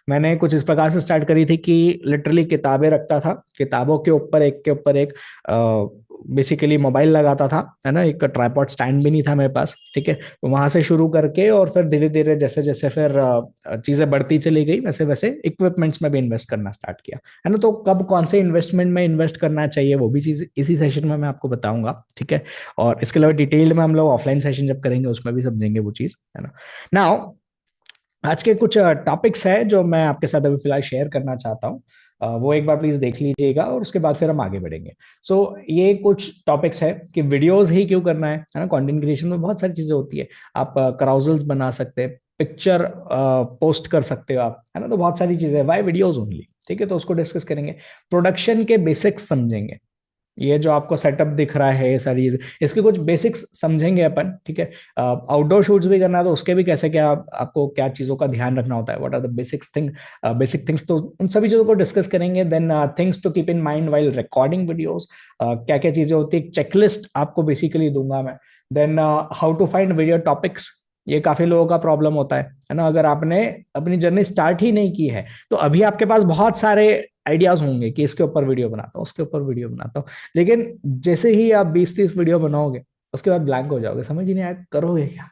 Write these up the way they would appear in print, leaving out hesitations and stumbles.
मैंने कुछ इस प्रकार से स्टार्ट करी थी कि लिटरली किताबें रखता था, किताबों के ऊपर एक बेसिकली मोबाइल लगाता था, है ना, एक ट्राइपॉड स्टैंड भी नहीं था मेरे पास, ठीक है। तो वहां से शुरू करके और फिर धीरे धीरे जैसे जैसे फिर चीजें बढ़ती चली गई, वैसे वैसे इक्विपमेंट्स में भी इन्वेस्ट करना स्टार्ट किया, है ना। तो कब कौन से इन्वेस्टमेंट में इन्वेस्ट करना चाहिए वो भी चीज इसी सेशन में मैं आपको बताऊंगा, ठीक है। और इसके अलावा डिटेल में हम लोग ऑफलाइन सेशन जब करेंगे उसमें भी समझेंगे वो चीज, है ना। नाउ आज के कुछ टॉपिक्स है जो मैं आपके साथ अभी फिलहाल शेयर करना चाहता हूँ। वो एक बार प्लीज देख लीजिएगा और उसके बाद फिर हम आगे बढ़ेंगे। सो ये कुछ टॉपिक्स है कि वीडियोस ही क्यों करना है ना। कंटेंट क्रिएशन में बहुत सारी चीजें होती है। आप कराउजल्स बना सकते हैं, पिक्चर पोस्ट कर सकते हो आप, है ना। तो बहुत सारी चीजें, वाई वीडियोस ओनली, ठीक है। तो उसको डिस्कस करेंगे, प्रोडक्शन के बेसिक्स समझेंगे। ये जो आपको सेटअप दिख रहा है, ये सारी चीजें, इसके कुछ बेसिक्स समझेंगे अपन, ठीक है। आउटडोर शूट्स भी करना है तो उसके भी कैसे क्या आपको क्या चीजों का ध्यान रखना होता है, what are the basic things, तो उन सभी चीजों को डिस्कस करेंगे। Then things to keep in mind while recording videos, क्या क्या चीजें होती है, चेकलिस्ट आपको बेसिकली दूंगा मैं। Then how to find video topics, ये काफी लोगों का प्रॉब्लम होता है ना। अगर आपने अपनी जर्नी स्टार्ट ही नहीं की है तो अभी आपके पास बहुत सारे आइडियाज होंगे कि इसके ऊपर वीडियो बनाता हूँ, उसके ऊपर वीडियो बनाता हूँ, लेकिन जैसे ही आप 20-30 वीडियो बनाओगे उसके बाद ब्लैंक हो जाओगे, समझ ही नहीं आया करोगे क्या,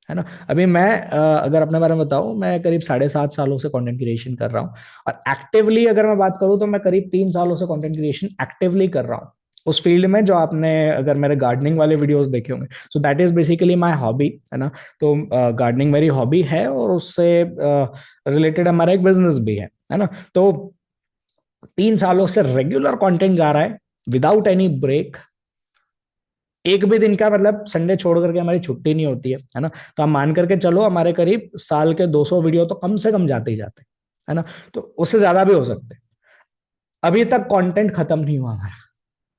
है ना। अभी मैं अगर अपने बारे में बताऊं, मैं करीब 7.5 सालों से कंटेंट क्रिएशन कर रहा हूँ। और एक्टिवली अगर मैं बात करूं तो मैं करीब 3 सालों से कंटेंट क्रिएशन एक्टिवली कर रहा हूँ उस फील्ड में जो आपने अगर मेरे गार्डनिंग वाले वीडियोस देखे होंगे। So that is basically my hobby, है ना। तो गार्डनिंग मेरी हॉबी है और उससे रिलेटेड हमारा एक बिजनेस भी है ना। तो 3 सालों से रेगुलर कंटेंट जा रहा है विदाउट एनी ब्रेक। एक भी दिन का मतलब संडे छोड़ करके हमारी छुट्टी नहीं होती है ना। तो आप मान करके चलो हमारे करीब साल के 200 वीडियो तो कम से कम जाते ही जाते हैं, है ना। तो उससे ज्यादा भी हो सकते हैं। अभी तक कंटेंट खत्म नहीं हुआ हमारा।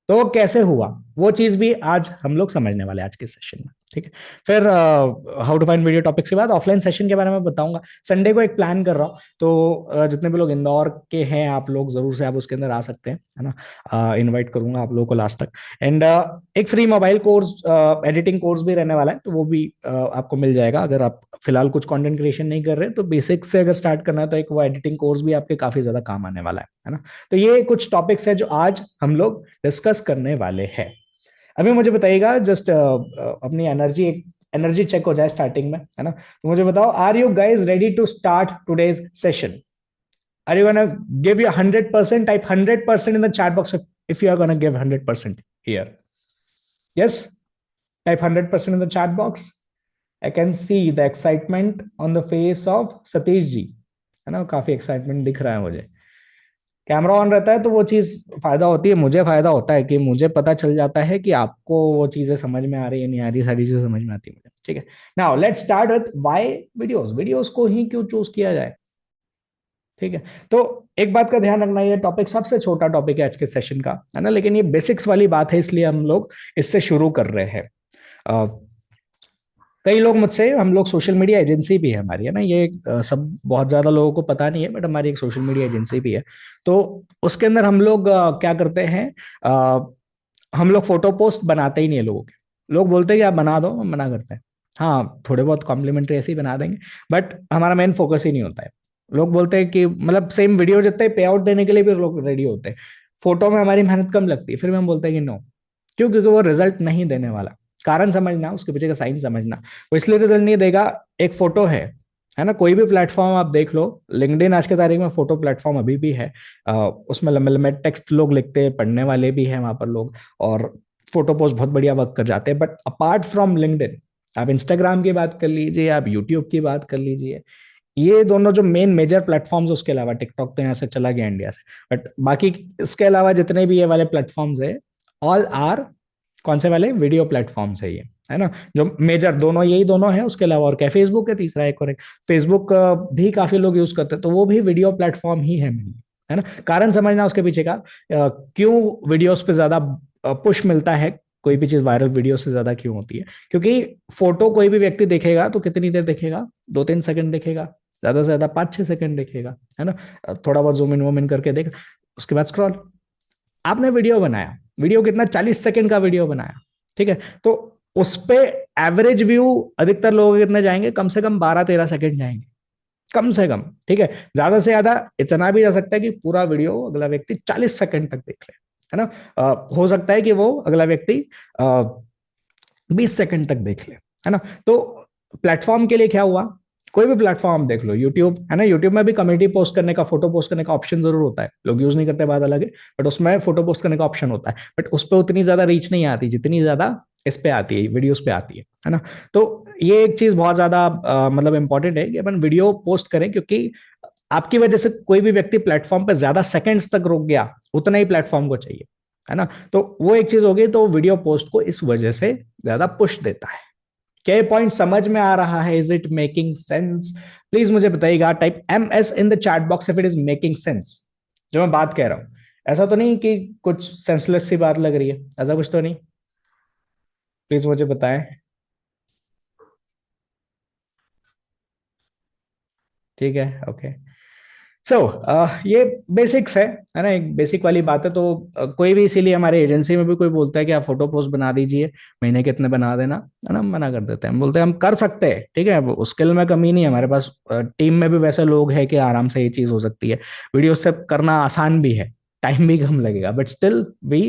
तो वो कैसे हुआ वो चीज भी आज हम लोग समझने वाले हैं आज के सेशन में, ठीक है। फिर how to find video topics के बाद ऑफलाइन सेशन के बारे में बताऊंगा। संडे को एक प्लान कर रहा हूँ, तो जितने भी लोग इंदौर के हैं आप लोग जरूर से आप उसके अंदर आ सकते हैं, है ना। इनवाइट करूंगा आप लोगों को लास्ट तक। एंड एक free mobile course, editing course भी रहने वाला है, तो वो भी आपको मिल जाएगा। अगर आप फिलहाल कुछ कंटेंट क्रिएशन नहीं कर रहे तो बेसिक से अगर स्टार्ट करना है तो एक वो एडिटिंग कोर्स भी आपके काफी ज्यादा काम आने वाला है ना। तो ये कुछ टॉपिक्स है जो आज हम लोग डिस्कस करने वाले हैं। अभी मुझे बताइएगा जस्ट अपनी एनर्जी चेक हो जाए स्टार्टिंग में, है ना। तो मुझे बताओ, are you guys ready to start today's session? Are you gonna give you 100%? Type 100% in the chat box if you are going to give 100% here. Yes, type 100% in the chat box. I can see the excitement on the face of Satish ji, है ना। काफी excitement दिख रहा है मुझे। Camera on रहता है तो वो चीज फायदा होती है, मुझे फायदा होता है कि मुझे पता चल जाता है कि आपको वो चीजें समझ में आ रही है नहीं आ रही, सारी चीजें समझ में आती है मुझे, ठीक है। Now let's start with why videos, videos को ही क्यों चूज किया जाए, ठीक है। तो एक बात का ध्यान रखना, ये टॉपिक सबसे छोटा टॉपिक है आज के सेशन का, है ना, लेकिन ये बेसिक्स वाली बात है इसलिए हम लोग इससे शुरू कर रहे हैं। कई लोग मुझसे, हम लोग सोशल मीडिया एजेंसी भी है हमारी, है ना। ये सब बहुत ज्यादा लोगों को पता नहीं है बट हमारी एक सोशल मीडिया एजेंसी भी है। तो उसके अंदर हम लोग क्या करते हैं, हम लोग फोटो पोस्ट बनाते ही नहीं है लोगों के। लोग बोलते हैं कि आप बना दो, हम मना करते हैं। हाँ, थोड़े बहुत कॉम्प्लीमेंट्री ऐसे ही बना देंगे, बट हमारा मेन फोकस ही नहीं होता है। लोग बोलते हैं कि मतलब सेम वीडियो जितने पे आउट देने के लिए भी लोग रेडी होते हैं, फोटो में हमारी मेहनत कम लगती है, फिर भी हम बोलते हैं कि नो। क्यों? क्योंकि वो रिजल्ट नहीं देने वाला। कारण समझना, उसके पीछे का साइन समझना। वो इसलिए रिजल्ट नहीं देगा, एक फोटो है ना। कोई भी प्लेटफॉर्म आप देख लो, लिंक्डइन आज के तारीख में फोटो प्लेटफॉर्म अभी भी है। उसमें लंबे लंबे टेक्स्ट लोग लिखते हैं, पढ़ने वाले भी हैं वहां पर लोग, और फोटो पोस्ट बहुत बढ़िया वर्क कर जाते हैं। बट अपार्ट फ्रॉम लिंक्डइन, आप इंस्टाग्राम की बात कर लीजिए, आप यूट्यूब की बात कर लीजिए, ये दोनों जो मेन मेजर प्लेटफॉर्म्स, उसके अलावा टिकटॉक तो यहाँ से चला गया इंडिया से, बट बाकी इसके अलावा जितने भी ये वाले प्लेटफॉर्म्स है, ऑल आर कौन से वाले? वीडियो प्लेटफॉर्म्स है ये, है ना। जो मेजर दोनों, यही दोनों है। उसके अलावा और क्या, फेसबुक है तीसरा, एक और एक फेसबुक भी काफी लोग यूज करते हैं, तो वो भी वीडियो प्लेटफॉर्म ही है ना। कारण समझना उसके पीछे का, क्यों वीडियोस पे ज्यादा पुश मिलता है, कोई भी चीज वायरल वीडियो से ज्यादा क्यों होती है? क्योंकि फोटो कोई भी व्यक्ति देखेगा तो कितनी देर देखेगा? 2-3 सेकंड देखेगा, ज्यादा से ज्यादा 5-6 सेकंड देखेगा, है ना। थोड़ा बहुत जूम इन वूम इन करके देख, उसके बाद स्क्रॉल। आपने वीडियो बनाया, वीडियो कितना, 40 सेकंड का वीडियो बनाया, ठीक है। तो उस पे एवरेज व्यू अधिकतर लोग कितने जाएंगे? कम से कम 12-13 सेकंड जाएंगे। कम से कम, ठीक है। ज्यादा से ज्यादा इतना भी जा सकता है कि पूरा वीडियो अगला व्यक्ति 40 सेकंड तक देख ले, है ना। हो सकता है कि वो अगला व्यक्ति 20 सेकंड तक देख ले, है ना। तो प्लेटफॉर्म के लिए क्या हुआ, कोई भी प्लेटफॉर्म देख लो, यूट्यूब है ना, यूट्यूब में भी कम्युनिटी पोस्ट करने का, फोटो पोस्ट करने का ऑप्शन जरूर होता है, लोग यूज नहीं करते, बात अलग है, बट उसमें फोटो पोस्ट करने का ऑप्शन होता है, बट उस पर उतनी ज्यादा रीच नहीं आती जितनी ज्यादा इस पे आती है, वीडियोस पे आती है ना। तो ये एक चीज बहुत ज्यादा मतलब इंपॉर्टेंट है कि अपन वीडियो पोस्ट करें, क्योंकि आपकी वजह से कोई भी व्यक्ति प्लेटफॉर्म पे ज्यादा सेकंड्स तक रुक गया, उतना ही प्लेटफॉर्म को चाहिए, है ना। तो वो एक चीज होगी, तो वीडियो पोस्ट को इस वजह से ज्यादा पुश देता है। क्या पॉइंट समझ में आ रहा है? Is it making sense? Please मुझे बताइएगा, type MS in the chat box if it is making sense, जो मैं बात कह रहा हूं। ऐसा तो नहीं कि कुछ सेंसलेस सी बात लग रही है, ऐसा कुछ तो नहीं? प्लीज मुझे बताएं। ठीक है, ओके। सो ये बेसिक्स है ना, एक बेसिक वाली बात है। तो कोई भी, इसीलिए हमारे एजेंसी में भी कोई बोलता है कि आप फोटो पोस्ट बना दीजिए, महीने के इतने बना देना, है ना, हम मना कर देते हैं, हम बोलते हैं हम कर सकते हैं, ठीक है, वो स्किल में कमी नहीं है हमारे पास, टीम में भी वैसे लोग हैं कि आराम से ये चीज हो सकती है, वीडियो से करना आसान भी है, टाइम भी कम लगेगा, but still we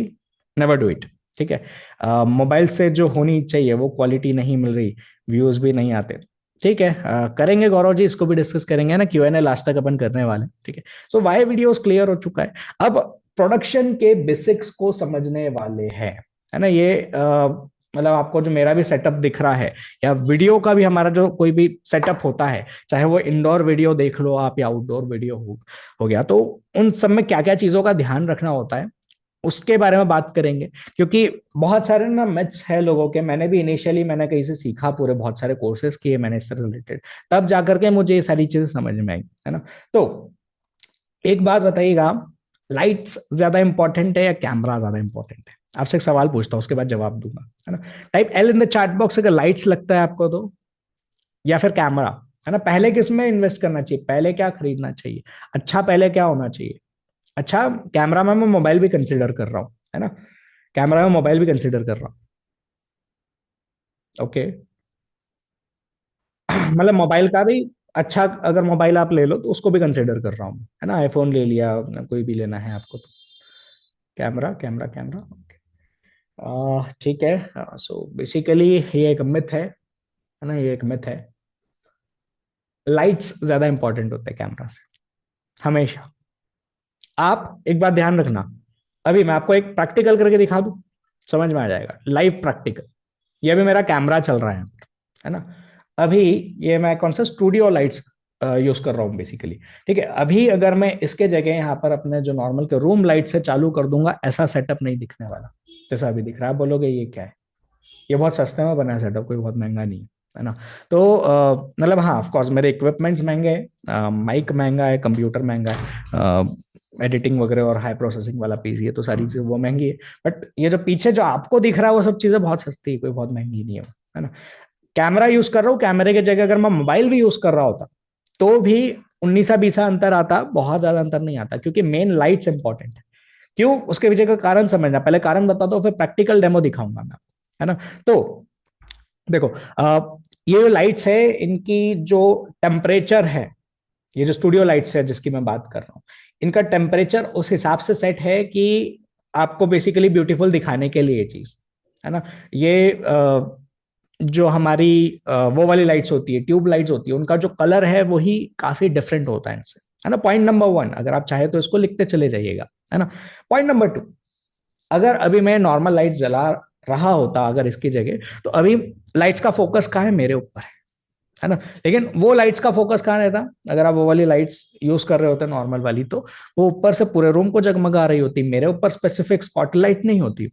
never do it, ठीक है। मोबाइल से जो होनी चाहिए वो क्वालिटी नहीं मिल रही, व्यूज भी नहीं आते, ठीक है। करेंगे गौरव जी, इसको भी डिस्कस करेंगे ना, Q&A लास्ट तक अपन करने वाले हैं, ठीक है। सो वाई वीडियोस क्लियर हो चुका है। अब प्रोडक्शन के बेसिक्स को समझने वाले हैं, है ना। ये मतलब आपको जो मेरा भी सेटअप दिख रहा है, या वीडियो का भी हमारा जो कोई भी सेटअप होता है, चाहे वो इंडोर वीडियो देख लो आप या आउटडोर वीडियो हो गया, तो उन सब में क्या क्या चीजों का ध्यान रखना होता है, उसके बारे में बात करेंगे। क्योंकि बहुत सारे ना मिथ्स है लोगों के, मैंने भी इनिशियली मैंने कहीं से सीखा, पूरे बहुत सारे कोर्सेज किए मैंने इससे रिलेटेड, तब जाकर के मुझे ये सारी चीजें समझ में आई, है ना। तो एक बात बताइएगा, लाइट्स ज्यादा इंपॉर्टेंट है या कैमरा ज्यादा इंपॉर्टेंट है? आपसे एक सवाल पूछता हूँ, उसके बाद जवाब दूंगा, है ना। Type L in the chat box अगर लाइट्स लगता है आपको तो, या फिर कैमरा, है ना। पहले किस में इन्वेस्ट करना चाहिए, पहले क्या खरीदना चाहिए, अच्छा पहले क्या होना चाहिए? अच्छा, कैमरा में मैं मोबाइल भी कंसिडर कर रहा हूँ, है ना, कैमरा में मोबाइल भी कंसिडर कर रहा हूँ, ओके। मतलब मोबाइल का भी, अच्छा अगर मोबाइल आप ले लो तो उसको भी कंसिडर कर रहा हूँ, है ना, आईफोन ले लिया, कोई भी लेना है आपको तो, कैमरा कैमरा कैमरा, ओके। ठीक है। सो बेसिकली ये एक मिथ है ना, ये एक मिथ है, लाइट्स ज्यादा इंपॉर्टेंट होते हैं कैमरा से, हमेशा। आप एक बात ध्यान रखना, अभी मैं आपको एक प्रैक्टिकल करके दिखा दूं, समझ में आ जाएगा, लाइव प्रैक्टिकल। ये भी मेरा कैमरा चल रहा है ना। अभी ये मैं कौन सा स्टूडियो लाइट्स यूज कर रहा हूँ बेसिकली, ठीक है। अभी अगर मैं इसके जगह यहाँ पर अपने जो नॉर्मल के रूम लाइट से चालू कर दूंगा, ऐसा सेटअप नहीं दिखने वाला जैसा अभी दिख रहा है। आप बोलोगे ये क्या है, ये बहुत सस्ते में बना है सेटअप, कोई बहुत महंगा नहीं है ना। तो मतलब हाँ, ऑफ कोर्स मेरे इक्विपमेंट्स महंगे हैं, माइक महंगा है, कंप्यूटर महंगा है, एडिटिंग वगैरह और हाई प्रोसेसिंग वाला पीसी है, तो सारी चीजें वो महंगी है। बट ये जो पीछे जो आपको दिख रहा है वो सब चीजें बहुत सस्ती है, कोई बहुत महंगी नहीं है ना। कैमरा यूज कर रहा हूँ, कैमरे की जगह अगर मैं मोबाइल भी यूज कर रहा होता तो भी 19-20 अंतर आता, बहुत ज्यादा अंतर नहीं आता, क्योंकि मेन लाइट्स इंपॉर्टेंट है। क्यों, उसके पीछे का कारण समझना, पहले कारण बताता हूँ फिर प्रैक्टिकल डेमो दिखाऊंगा मैं आपको, है ना। तो देखो, ये जो लाइट्स है इनकी जो टेम्परेचर है, ये जो स्टूडियो लाइट्स है जिसकी मैं बात कर रहा हूँ, इनका टेम्परेचर उस हिसाब से सेट है कि आपको बेसिकली ब्यूटीफुल दिखाने के लिए ये चीज, है ना। ये जो हमारी वो वाली लाइट्स होती है, ट्यूब लाइट्स होती है, उनका जो कलर है वही काफी डिफरेंट होता है इनसे, है ना। पॉइंट नंबर 1, अगर आप चाहे तो इसको लिखते चले जाइएगा, है ना। पॉइंट नंबर 2, अगर अभी मैं नॉर्मल लाइट जला रहा होता अगर इसकी जगह, तो अभी लाइट्स का फोकस कहाँ है, मेरे ऊपर है ना। लेकिन वो लाइट्स का फोकस कहाँ रहता, अगर आप वो वाली लाइट्स यूज कर रहे होते नॉर्मल वाली, तो वो ऊपर से पूरे रूम को जगमगा रही होती, मेरे ऊपर स्पेसिफिक स्पॉटलाइट नहीं होती,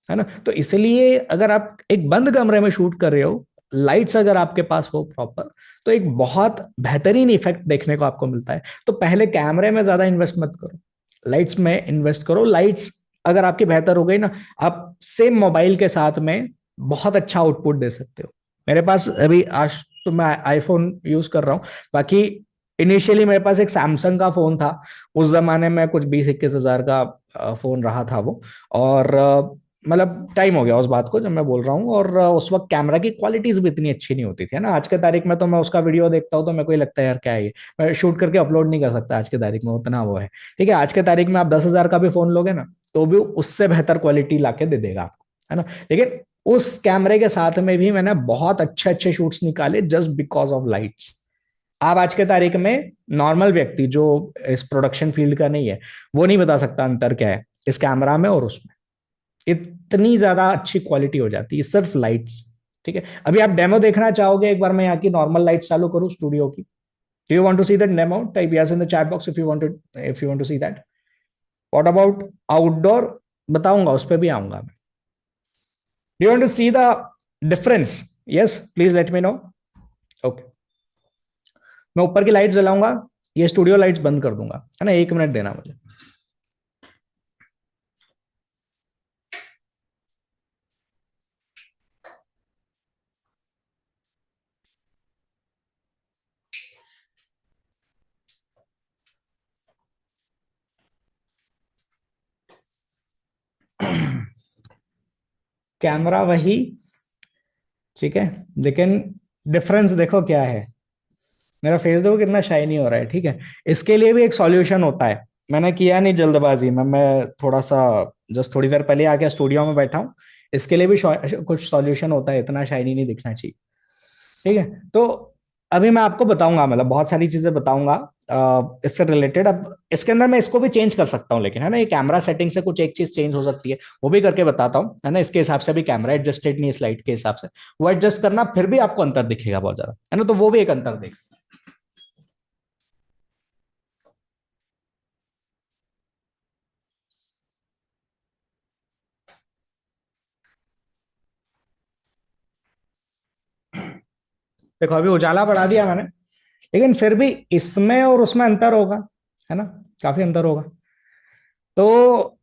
है ना। तो इसलिए अगर आप एक बंद कमरे में शूट कर रहे हो, लाइट्स अगर आपके पास हो प्रॉपर, तो एक बहुत बेहतरीन इफेक्ट देखने को आपको मिलता है। तो पहले कैमरे में ज्यादा इन्वेस्ट मत करो, लाइट्स में इन्वेस्ट करो। लाइट्स अगर आपकी बेहतर हो गई ना, आप सेम मोबाइल के साथ में बहुत अच्छा आउटपुट दे सकते हो। मेरे पास अभी आज तो मैं आईफोन यूज कर रहा हूँ, बाकी इनिशियली मेरे पास एक सैमसंग का फोन था, उस जमाने में कुछ 20-21 हजार का फोन रहा था वो। और मतलब टाइम हो गया उस बात को जब मैं बोल रहा हूँ। और उस वक्त कैमरा की क्वालिटीज भी इतनी अच्छी नहीं होती थी, है ना। आज के तारीख में तो मैं उसका वीडियो देखता हूँ तो मेरे को ही लगता है यार क्या है ये, मैं शूट करके अपलोड नहीं कर सकता आज के तारीख में, उतना वो है। ठीक है, आज के तारीख में आप 10,000 का भी फोन लोगे ना तो भी उससे बेहतर क्वालिटी लाके दे देगा आपको, है ना। लेकिन उस कैमरे के साथ में भी मैंने बहुत अच्छे अच्छे शूट्स निकाले जस्ट बिकॉज ऑफ लाइट्स। आप आज के तारीख में नॉर्मल व्यक्ति जो इस प्रोडक्शन फील्ड का नहीं है, वो नहीं बता सकता अंतर क्या है इस कैमरा में और उसमें। इतनी ज्यादा अच्छी क्वालिटी हो जाती है सिर्फ लाइट्स। ठीक है, अभी आप डेमो देखना चाहोगे, एक बार मैं यहाँ की नॉर्मल लाइट्स चालू करूँ स्टूडियो की? Do you want to see that demo? Type yes in the chat box if you want to see that. What about outdoor? बताऊंगा, उस पर भी आऊंगा मैं। Do you want to see the difference? Yes please let me know. Okay, मैं ऊपर की light जलाऊंगा, ये स्टूडियो लाइट्स बंद कर दूंगा, है ना। 1 मिनट देना मुझे। कैमरा वही, ठीक है, लेकिन डिफरेंस देखो क्या है। मेरा फेस देखो कितना शाइनी हो रहा है, ठीक है। इसके लिए भी एक सॉल्यूशन होता है, मैंने किया नहीं जल्दबाजी में, मैं थोड़ा सा जस्ट थोड़ी देर पहले आके स्टूडियो में बैठा हूँ। इसके लिए भी कुछ सॉल्यूशन होता है, इतना शाइनी नहीं दिखना चाहिए। ठीक है, तो अभी मैं आपको बताऊंगा, मतलब बहुत सारी चीजें बताऊंगा इससे रिलेटेड। अब इसके अंदर मैं इसको भी चेंज कर सकता हूँ, लेकिन है ना, ये कैमरा सेटिंग से कुछ एक चीज चेंज हो सकती है, वो भी करके बताता हूँ, है ना। इसके हिसाब से भी कैमरा एडजस्टेड नहीं है स्लाइड के हिसाब से, वो एडजस्ट करना, फिर भी आपको अंतर दिखेगा बहुत ज्यादा, है ना। तो वो भी एक अंतर देख। देखो अभी उजाला बढ़ा दिया मैंने, लेकिन फिर भी इसमें और उसमें अंतर होगा, है ना, काफी अंतर होगा। तो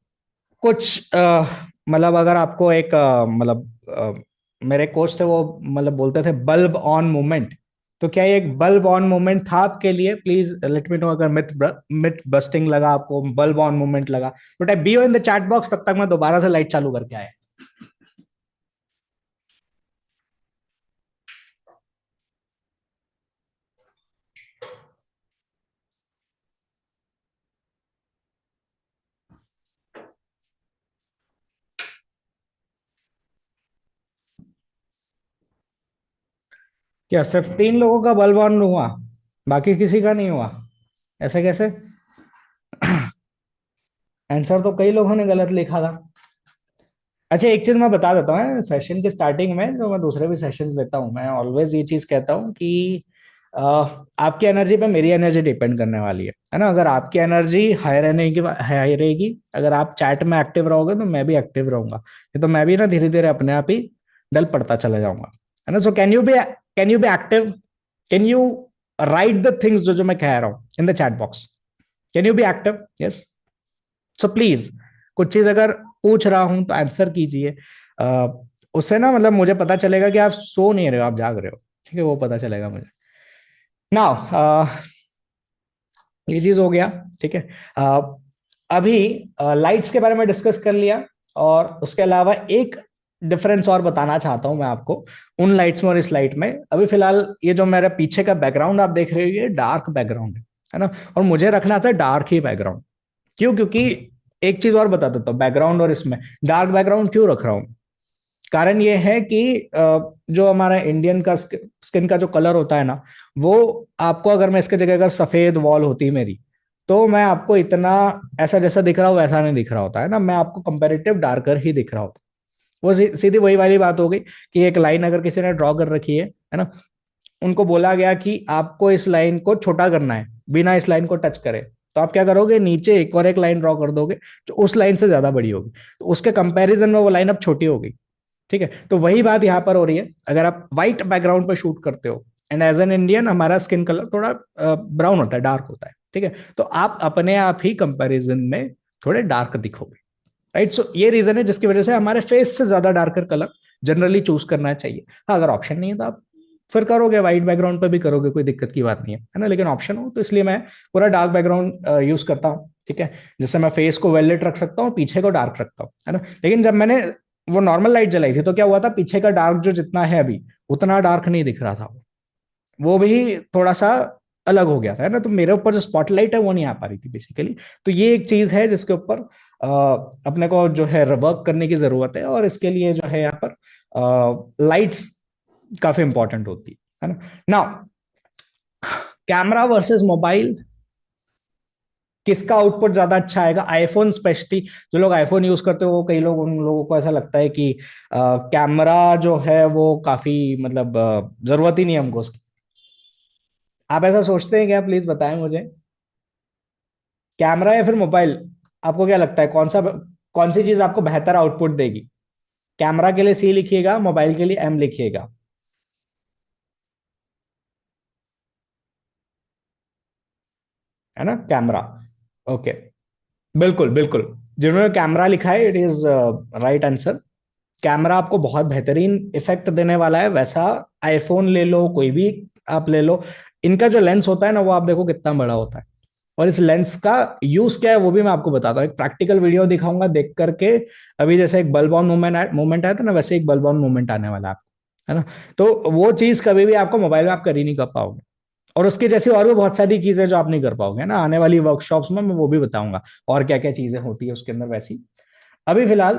कुछ मतलब अगर आपको एक मतलब मेरे कोच थे वो मतलब बोलते थे बल्ब ऑन मूवमेंट, तो क्या ये एक बल्ब ऑन मूवमेंट था आपके लिए? प्लीज लेट मी नो अगर मिथ बस्टिंग लगा आपको, बल्ब ऑन मूवमेंट लगा तो type be in the chat box, तब तक मैं दोबारा से लाइट चालू करके आया। क्या सिर्फ 3 लोगों का बल्ब ऑन हुआ, बाकी किसी का नहीं हुआ? ऐसे कैसे? आंसर तो कई लोगों ने गलत लिखा था। अच्छा एक चीज मैं बता देता हूँ, सेशन के स्टार्टिंग में जो मैं दूसरे भी सेशन लेता हूँ, मैं ऑलवेज ये चीज कहता हूँ कि अ, आपकी एनर्जी पे मेरी एनर्जी डिपेंड करने वाली है ना। अगर आपकी एनर्जी हाई रहने की हाई रहेगी, अगर आप चैट में एक्टिव रहोगे तो मैं भी एक्टिव रहूंगा, नहीं तो मैं भी ना धीरे धीरे अपने आप ही डल पड़ता चला जाऊंगा, है ना। So can you be active? Can you right the things जो जो मैं कह रहा हूँ इन the chat box? Can you be active? Yes. So please कुछ चीज अगर पूछ रहा हूं तो आंसर कीजिए। उससे ना मतलब मुझे पता चलेगा कि आप सो नहीं रहे हो, आप जाग रहे हो, ठीक है, वो पता चलेगा मुझे। नाउ ये चीज हो गया, ठीक है। अभी लाइट्स के बारे में डिस्कस कर लिया, और उसके अलावा एक डिफरेंस और बताना चाहता हूं मैं आपको उन लाइट्स में और इस लाइट में। अभी फिलहाल ये जो मेरे पीछे का बैकग्राउंड आप देख रहे हो, ये डार्क बैकग्राउंड है ना, और मुझे रखना था डार्क ही बैकग्राउंड। क्यों? क्योंकि एक चीज और बता देता हूँ, बैकग्राउंड और इसमें डार्क बैकग्राउंड क्यों रख रहा हूँ। कारण ये है कि जो हमारा इंडियन का स्किन का जो कलर होता है ना, वो आपको, अगर मैं इसके जगह अगर सफेद वॉल होती मेरी, तो मैं आपको इतना ऐसा जैसा दिख रहा हूँ वैसा नहीं दिख रहा होता, है ना। मैं आपको कंपेरेटिव डार्कर ही दिख रहा होता। वो सीधी वही वाली बात हो गई कि एक लाइन अगर किसी ने ड्रॉ कर रखी है ना, उनको बोला गया कि आपको इस लाइन को छोटा करना है बिना इस लाइन को टच करे, तो आप क्या करोगे, नीचे एक और एक लाइन ड्रॉ कर दोगे जो उस लाइन से ज्यादा बड़ी होगी, तो उसके कंपैरिजन में वो लाइन अब छोटी हो गई। ठीक है, तो वही बात यहां पर हो रही है। अगर आप व्हाइट बैकग्राउंड पर शूट करते हो, एंड एज एन इंडियन हमारा स्किन कलर थोड़ा ब्राउन होता है, डार्क होता है, ठीक है, तो आप अपने आप ही कंपैरिजन में थोड़े डार्क दिखोगे, राइट। सो ये रीजन है जिसकी वजह से हमारे फेस से ज्यादा डार्कर कलर जनरली चूज करना चाहिए। हाँ, अगर ऑप्शन नहीं है तो आप फिर करोगे व्हाइट बैकग्राउंड पे भी करोगे, कोई दिक्कत की बात नहीं है ना। लेकिन ऑप्शन हो तो इसलिए मैं पूरा डार्क बैकग्राउंड यूज करता हूँ, ठीक है, जिससे मैं फेस को वेल लिट रख सकता हूँ, पीछे को डार्क रखता हूँ, है ना। लेकिन जब मैंने वो नॉर्मल लाइट जलाई थी, तो क्या हुआ था, पीछे का डार्क जो जितना है अभी उतना डार्क नहीं दिख रहा था, वो भी थोड़ा सा अलग हो गया था, है ना। तो मेरे ऊपर जो स्पॉटलाइट है वो नहीं आ पा रही थी बेसिकली। तो ये एक चीज है जिसके ऊपर अपने को जो है वर्क करने की जरूरत है, और इसके लिए जो है यहाँ पर लाइट्स काफी इंपॉर्टेंट होती है ना। नाउ कैमरा वर्सेस मोबाइल, किसका आउटपुट ज्यादा अच्छा आएगा? आईफोन स्पेशली, जो लोग आईफोन यूज करते हो वो कई लोग, उन लोगों को ऐसा लगता है कि कैमरा जो है वो काफी मतलब जरूरत ही नहीं है हमको उसकी। आप ऐसा सोचते हैं क्या? प्लीज बताएं मुझे, कैमरा या फिर मोबाइल, आपको क्या लगता है कौन सी चीज आपको बेहतर आउटपुट देगी? कैमरा के लिए सी लिखिएगा, मोबाइल के लिए एम लिखिएगा। है ना, कैमरा। ओके, बिल्कुल बिल्कुल, जिन्होंने कैमरा लिखा है it is right answer. Camera आपको बहुत बेहतरीन इफेक्ट देने वाला है। वैसा आईफोन ले लो, कोई भी आप ले लो, इनका जो लेंस होता है ना, वो आप देखो कितना बड़ा होता है। और इस लेंस का यूज क्या है वो भी मैं आपको बताता हूँ, एक प्रैक्टिकल वीडियो दिखाऊंगा देख करके। अभी जैसे एक बल्ब ऑन मूवमेंट आया था ना, वैसे एक बल्ब ऑन मूवमेंट आने वाला है आपको, है ना। तो वो चीज कभी भी आपको मोबाइल में आप कर ही नहीं कर पाओगे। और उसके जैसी और भी बहुत सारी चीजें जो आप नहीं कर पाओगे, है ना। आने वाली वर्कशॉप्स में मैं वो भी बताऊंगा और क्या क्या चीजें होती है उसके अंदर वैसी। अभी फिलहाल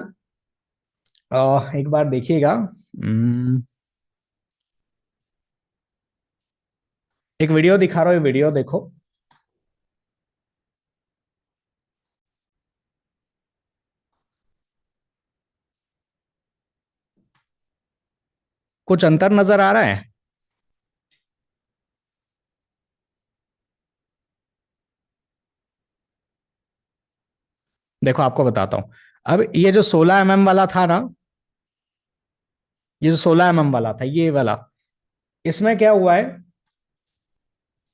एक बार देखिएगा, एक वीडियो दिखा रहा हूँ, ये वीडियो देखो। कुछ अंतर नजर आ रहा है? देखो आपको बताता हूँ। अब ये जो 16 mm वाला था ना, ये जो 16 mm वाला था, ये वाला, इसमें क्या हुआ है,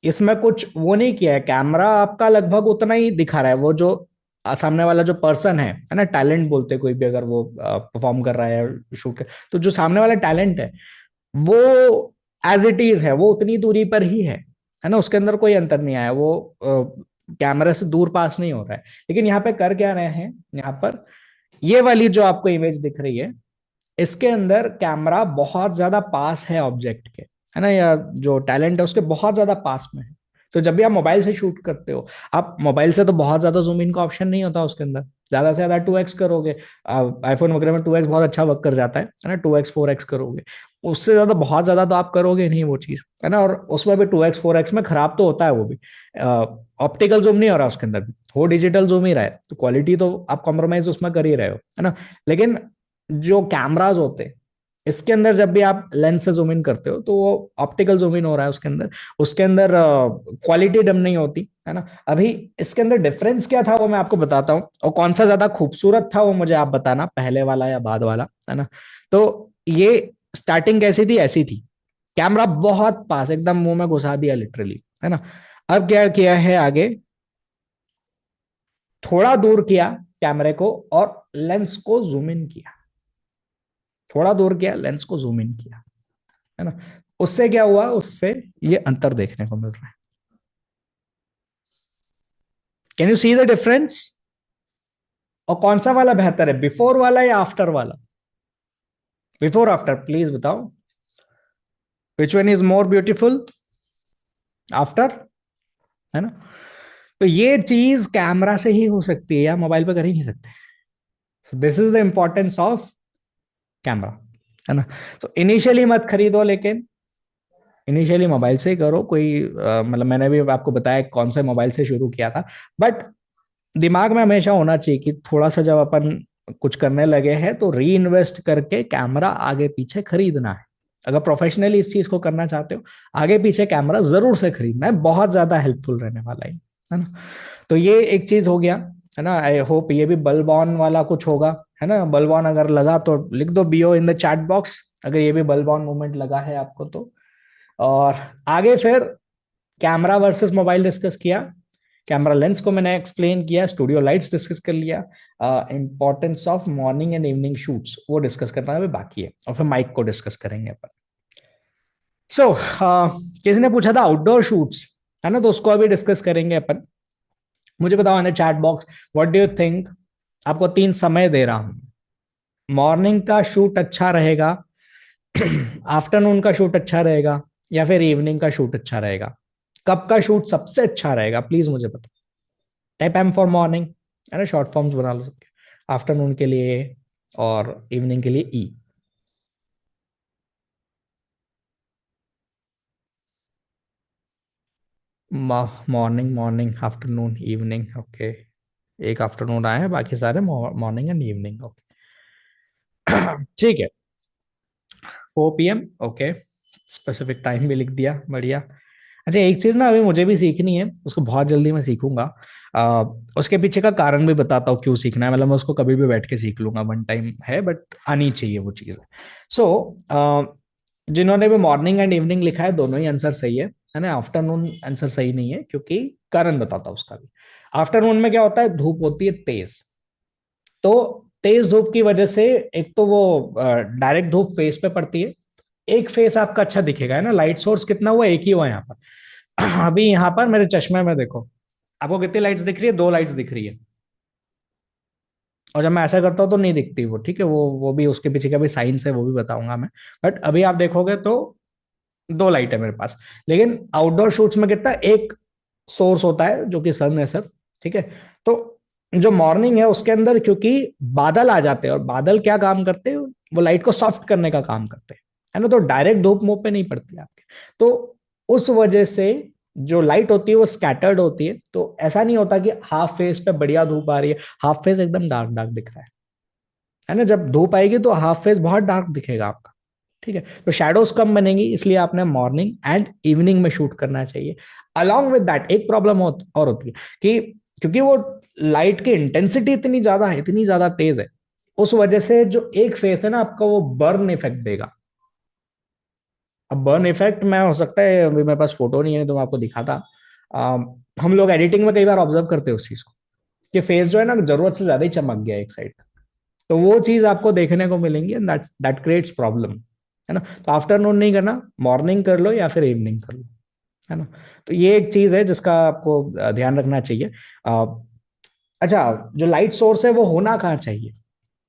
इसमें कुछ वो नहीं किया है। कैमरा आपका लगभग उतना ही दिखा रहा है, वो जो सामने वाला जो पर्सन है ना, टैलेंट बोलते हैं कोई भी अगर वो परफॉर्म कर रहा है शूट कर, तो जो सामने वाला टैलेंट है वो एज इट इज है, वो उतनी दूरी पर ही है ना। उसके अंदर कोई अंतर नहीं आया, वो कैमरे से दूर पास नहीं हो रहा है। लेकिन यहाँ पे कर क्या रहे हैं, यहाँ पर ये वाली जो आपको इमेज दिख रही है, इसके अंदर कैमरा बहुत ज्यादा पास है ऑब्जेक्ट के, है ना, या जो टैलेंट है उसके बहुत ज्यादा पास में है। तो जब भी आप मोबाइल से शूट करते हो, आप मोबाइल से तो बहुत ज्यादा जूम इन का ऑप्शन नहीं होता उसके अंदर, ज्यादा से ज्यादा 2x करोगे। आईफोन वगैरह में 2x बहुत अच्छा वर्क कर जाता है ना, 2x 4x करोगे। उससे ज्यादा बहुत ज्यादा तो आप करोगे नहीं वो चीज, है ना। और उसमें भी 2x 4x में खराब तो होता है वो भी, ऑप्टिकल जूम नहीं हो रहा उसके अंदर भी, वो डिजिटल जूम ही रहा है, तो क्वालिटी तो आप कॉम्प्रोमाइज उसमें कर ही रहे हो, है ना। लेकिन जो कैमराज होते हैं, इसके अंदर जब भी आप लेंस से जूम इन करते हो तो वो ऑप्टिकल जूम इन हो रहा है उसके अंदर, उसके अंदर क्वालिटी डम नहीं होती, है ना। अभी इसके अंदर डिफरेंस क्या था वो मैं आपको बताता हूँ, और कौन सा ज्यादा खूबसूरत था वो मुझे आप बताना, पहले वाला या बाद वाला, है ना। तो ये स्टार्टिंग कैसी थी, ऐसी थी, कैमरा बहुत पास एकदम मुंह में घुसा दिया लिटरली, है ना। अब क्या किया है आगे, थोड़ा दूर किया कैमरे को और लेंस को जूम इन किया, थोड़ा दूर किया लेंस को जूम इन किया, है ना। उससे क्या हुआ, उससे ये अंतर देखने को मिल रहा है। Can you see the difference? और कौन सा वाला बेहतर है, बिफोर वाला या आफ्टर वाला? बिफोर आफ्टर प्लीज बताओ, which one is more beautiful? After, है ना। तो ये चीज कैमरा से ही हो सकती है, या मोबाइल पे कर ही नहीं सकते। So this is the importance of camera, है ना। तो इनिशियली मत खरीदो, लेकिन इनिशियली मोबाइल से ही करो। कोई मतलब मैंने भी आपको बताया कौन से मोबाइल से शुरू किया था, बट दिमाग में हमेशा होना चाहिए कि थोड़ा सा जब अपन कुछ करने लगे हैं तो री इन्वेस्ट करके कैमरा आगे पीछे खरीदना है। अगर प्रोफेशनली इस चीज को करना चाहते हो, आगे पीछे कैमरा जरूर से खरीदना है, बहुत ज्यादा हेल्पफुल रहने वाला है ना। तो ये एक चीज हो गया, है ना। आई होप ये भी बल्ब ऑन वाला कुछ होगा, है ना। बल्ब ऑन अगर लगा तो लिख दो BO in the chat box, अगर ये भी बल्ब ऑन मूवमेंट लगा है आपको तो। और आगे फिर कैमरा वर्सेस मोबाइल डिस्कस किया, कैमरा लेंस को मैंने एक्सप्लेन किया, स्टूडियो लाइट्स डिस्कस कर लिया, importance of morning and evening shoots वो डिस्कस करना अभी बाकी है, और फिर माइक को डिस्कस करेंगे अपन। सो किसी ने पूछा था आउटडोर शूट्स, है ना, तो उसको अभी डिस्कस करेंगे अपन। मुझे बताओ ना chat box, what do you think? आपको 3 समय दे रहा हूं, मॉर्निंग का शूट अच्छा रहेगा, आफ्टरनून का शूट अच्छा रहेगा, या फिर इवनिंग का शूट अच्छा रहेगा? कब का शूट सबसे अच्छा रहेगा, प्लीज मुझे बताओ। टाइप एम फॉर मॉर्निंग, है ना, शॉर्ट फॉर्म्स बना लो सबके। आफ्टरनून के लिए और इवनिंग के लिए ई। Morning, morning, afternoon, evening, okay. एक आफ्टरनून आया है, बाकी सारे मॉर्निंग एंड इवनिंग, ओके। ठीक है। 4 PM, ओके। स्पेसिफिक टाइम भी लिख दिया, बढ़िया। अच्छा, एक चीज ना अभी मुझे भी सीखनी है, उसको बहुत जल्दी मैं सीखूंगा। आ, उसके पीछे का कारण भी बताता हूँ क्यों सीखना है, मतलब मैं उसको कभी भी बैठ के सीख लूंगा, वन टाइम है, बट आनी चाहिए वो चीज़। सो जिन्होंने भी मॉर्निंग एंड इवनिंग लिखा है, दोनों ही आंसर सही है ना। आफ्टरनून आंसर सही नहीं है, क्योंकि कारण बताता हूँ उसका भी। आफ्टरनून में क्या होता है, धूप होती है तेज। तो तेज धूप की वजह से एक तो वो डायरेक्ट धूप फेस पे पड़ती है। एक फेस आपका अच्छा दिखेगा, है ना, लाइट सोर्स कितना हुआ, एक ही हुआ यहाँ पर। अभी यहाँ पर मेरे चश्मे में देखो, आपको कितनी लाइट्स दिख रही है, दो लाइट्स दिख रही है। और जब मैं ऐसा करता हूँ तो नहीं दिखती वो, ठीक है, वो भी उसके पीछे का भी साइंस है, वो भी बताऊंगा मैं। बट अभी आप देखोगे तो दो लाइट है मेरे पास। लेकिन आउटडोर शूट्स में कितना, एक सोर्स होता है जो कि सन है सिर्फ, ठीक है। तो जो मॉर्निंग है उसके अंदर क्योंकि बादल आ जाते हैं, और बादल क्या काम करते हैं, वो लाइट को सॉफ्ट करने का काम करते हैं, है ना। तो डायरेक्ट धूप मुंह पे नहीं पड़ती आपके। तो उस वजह से जो लाइट होती है वो स्कैटर्ड होती है, तो ऐसा नहीं होता कि हाफ फेस पे बढ़िया धूप आ रही है, हाफ फेस एकदम डार्क डार्क दिख रहा है ना। जब धूप आएगी तो हाफ फेस बहुत डार्क दिखेगा आपका, ठीक है। तो शैडोज कम बनेंगी, इसलिए आपने मॉर्निंग एंड इवनिंग में शूट करना चाहिए। अलॉन्ग विद दैट एक प्रॉब्लम और होती है कि क्योंकि वो लाइट की इंटेंसिटी इतनी ज्यादा है, इतनी ज्यादा तेज है, उस वजह से जो एक फेस है ना आपका, वो बर्न इफेक्ट देगा। अब बर्न इफेक्ट में हो सकता है, अभी मेरे पास फोटो नहीं है तो मैं आपको दिखाता। हम लोग एडिटिंग में कई बार ऑब्जर्व करते हैं उस चीज को, कि फेस जो है ना जरूरत से ज्यादा ही चमक गया एक साइड। तो वो चीज आपको देखने को मिलेंगी, दैट दैट क्रिएट्स प्रॉब्लम, है ना। तो आफ्टरनून नहीं करना, मॉर्निंग कर लो या फिर इवनिंग कर लो, है ना। तो ये एक चीज है जिसका आपको ध्यान रखना चाहिए। अ, अच्छा, जो लाइट सोर्स है वो होना कहाँ चाहिए,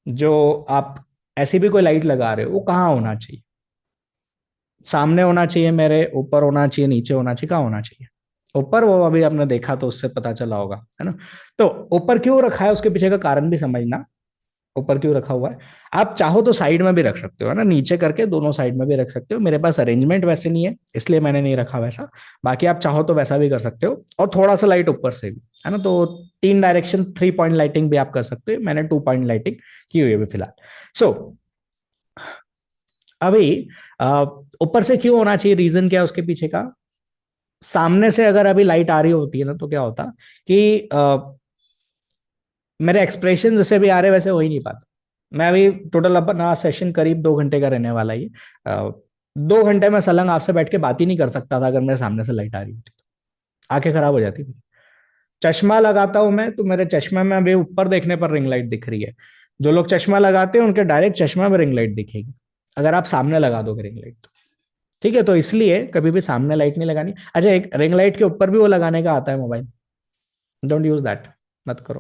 जो आप ऐसी भी कोई लाइट लगा रहे हो वो कहाँ होना चाहिए? सामने होना चाहिए मेरे, ऊपर होना चाहिए, नीचे होना चाहिए, कहाँ होना चाहिए? ऊपर, वो अभी आपने देखा तो उससे पता चला होगा, है ना। तो ऊपर क्यों रखा है, उसके पीछे का कारण भी समझना। ऊपर क्यों रखा हुआ है? आप चाहो तो साइड में भी रख सकते हो, है ना, नीचे करके दोनों साइड में भी रख सकते हो। मेरे पास अरेंजमेंट वैसे नहीं है, इसलिए मैंने नहीं रखा वैसा। बाकी आप चाहो तो वैसा भी कर सकते हो, और थोड़ा सा लाइट ऊपर से भी, है ना। तो 3 डायरेक्शन 3 पॉइंट लाइटिंग भी आप कर सकते हो, मैंने 2 पॉइंट लाइटिंग की हुई है अभी फिलहाल। सो अभी अ, ऊपर से क्यों होना चाहिए, रीजन क्या है उसके पीछे का? सामने से अगर अभी लाइट आ रही होती है ना, तो क्या होता कि मेरे एक्सप्रेशन जैसे भी आ रहे वैसे हो ही नहीं पाते। मैं अभी टोटल अपना सेशन करीब 2 घंटे का रहने वाला ही। 2 घंटे में सलंग आपसे बैठ के बात ही नहीं कर सकता था अगर मेरे सामने से लाइट आ रही होती तो। आंखें खराब हो जाती थी। चश्मा लगाता हूं मैं, तो मेरे चश्मे में अभी ऊपर देखने पर रिंग लाइट दिख रही है। जो लोग चश्मा लगाते हैं उनके डायरेक्ट चश्मा में रिंग लाइट दिखेगी, अगर आप सामने लगा दोगे रिंग लाइट तो। ठीक है, तो इसलिए कभी भी सामने लाइट नहीं लगानी। अच्छा, एक रिंग लाइट के ऊपर भी वो लगाने का आता है मोबाइल, डोंट यूज दैट, मत करो,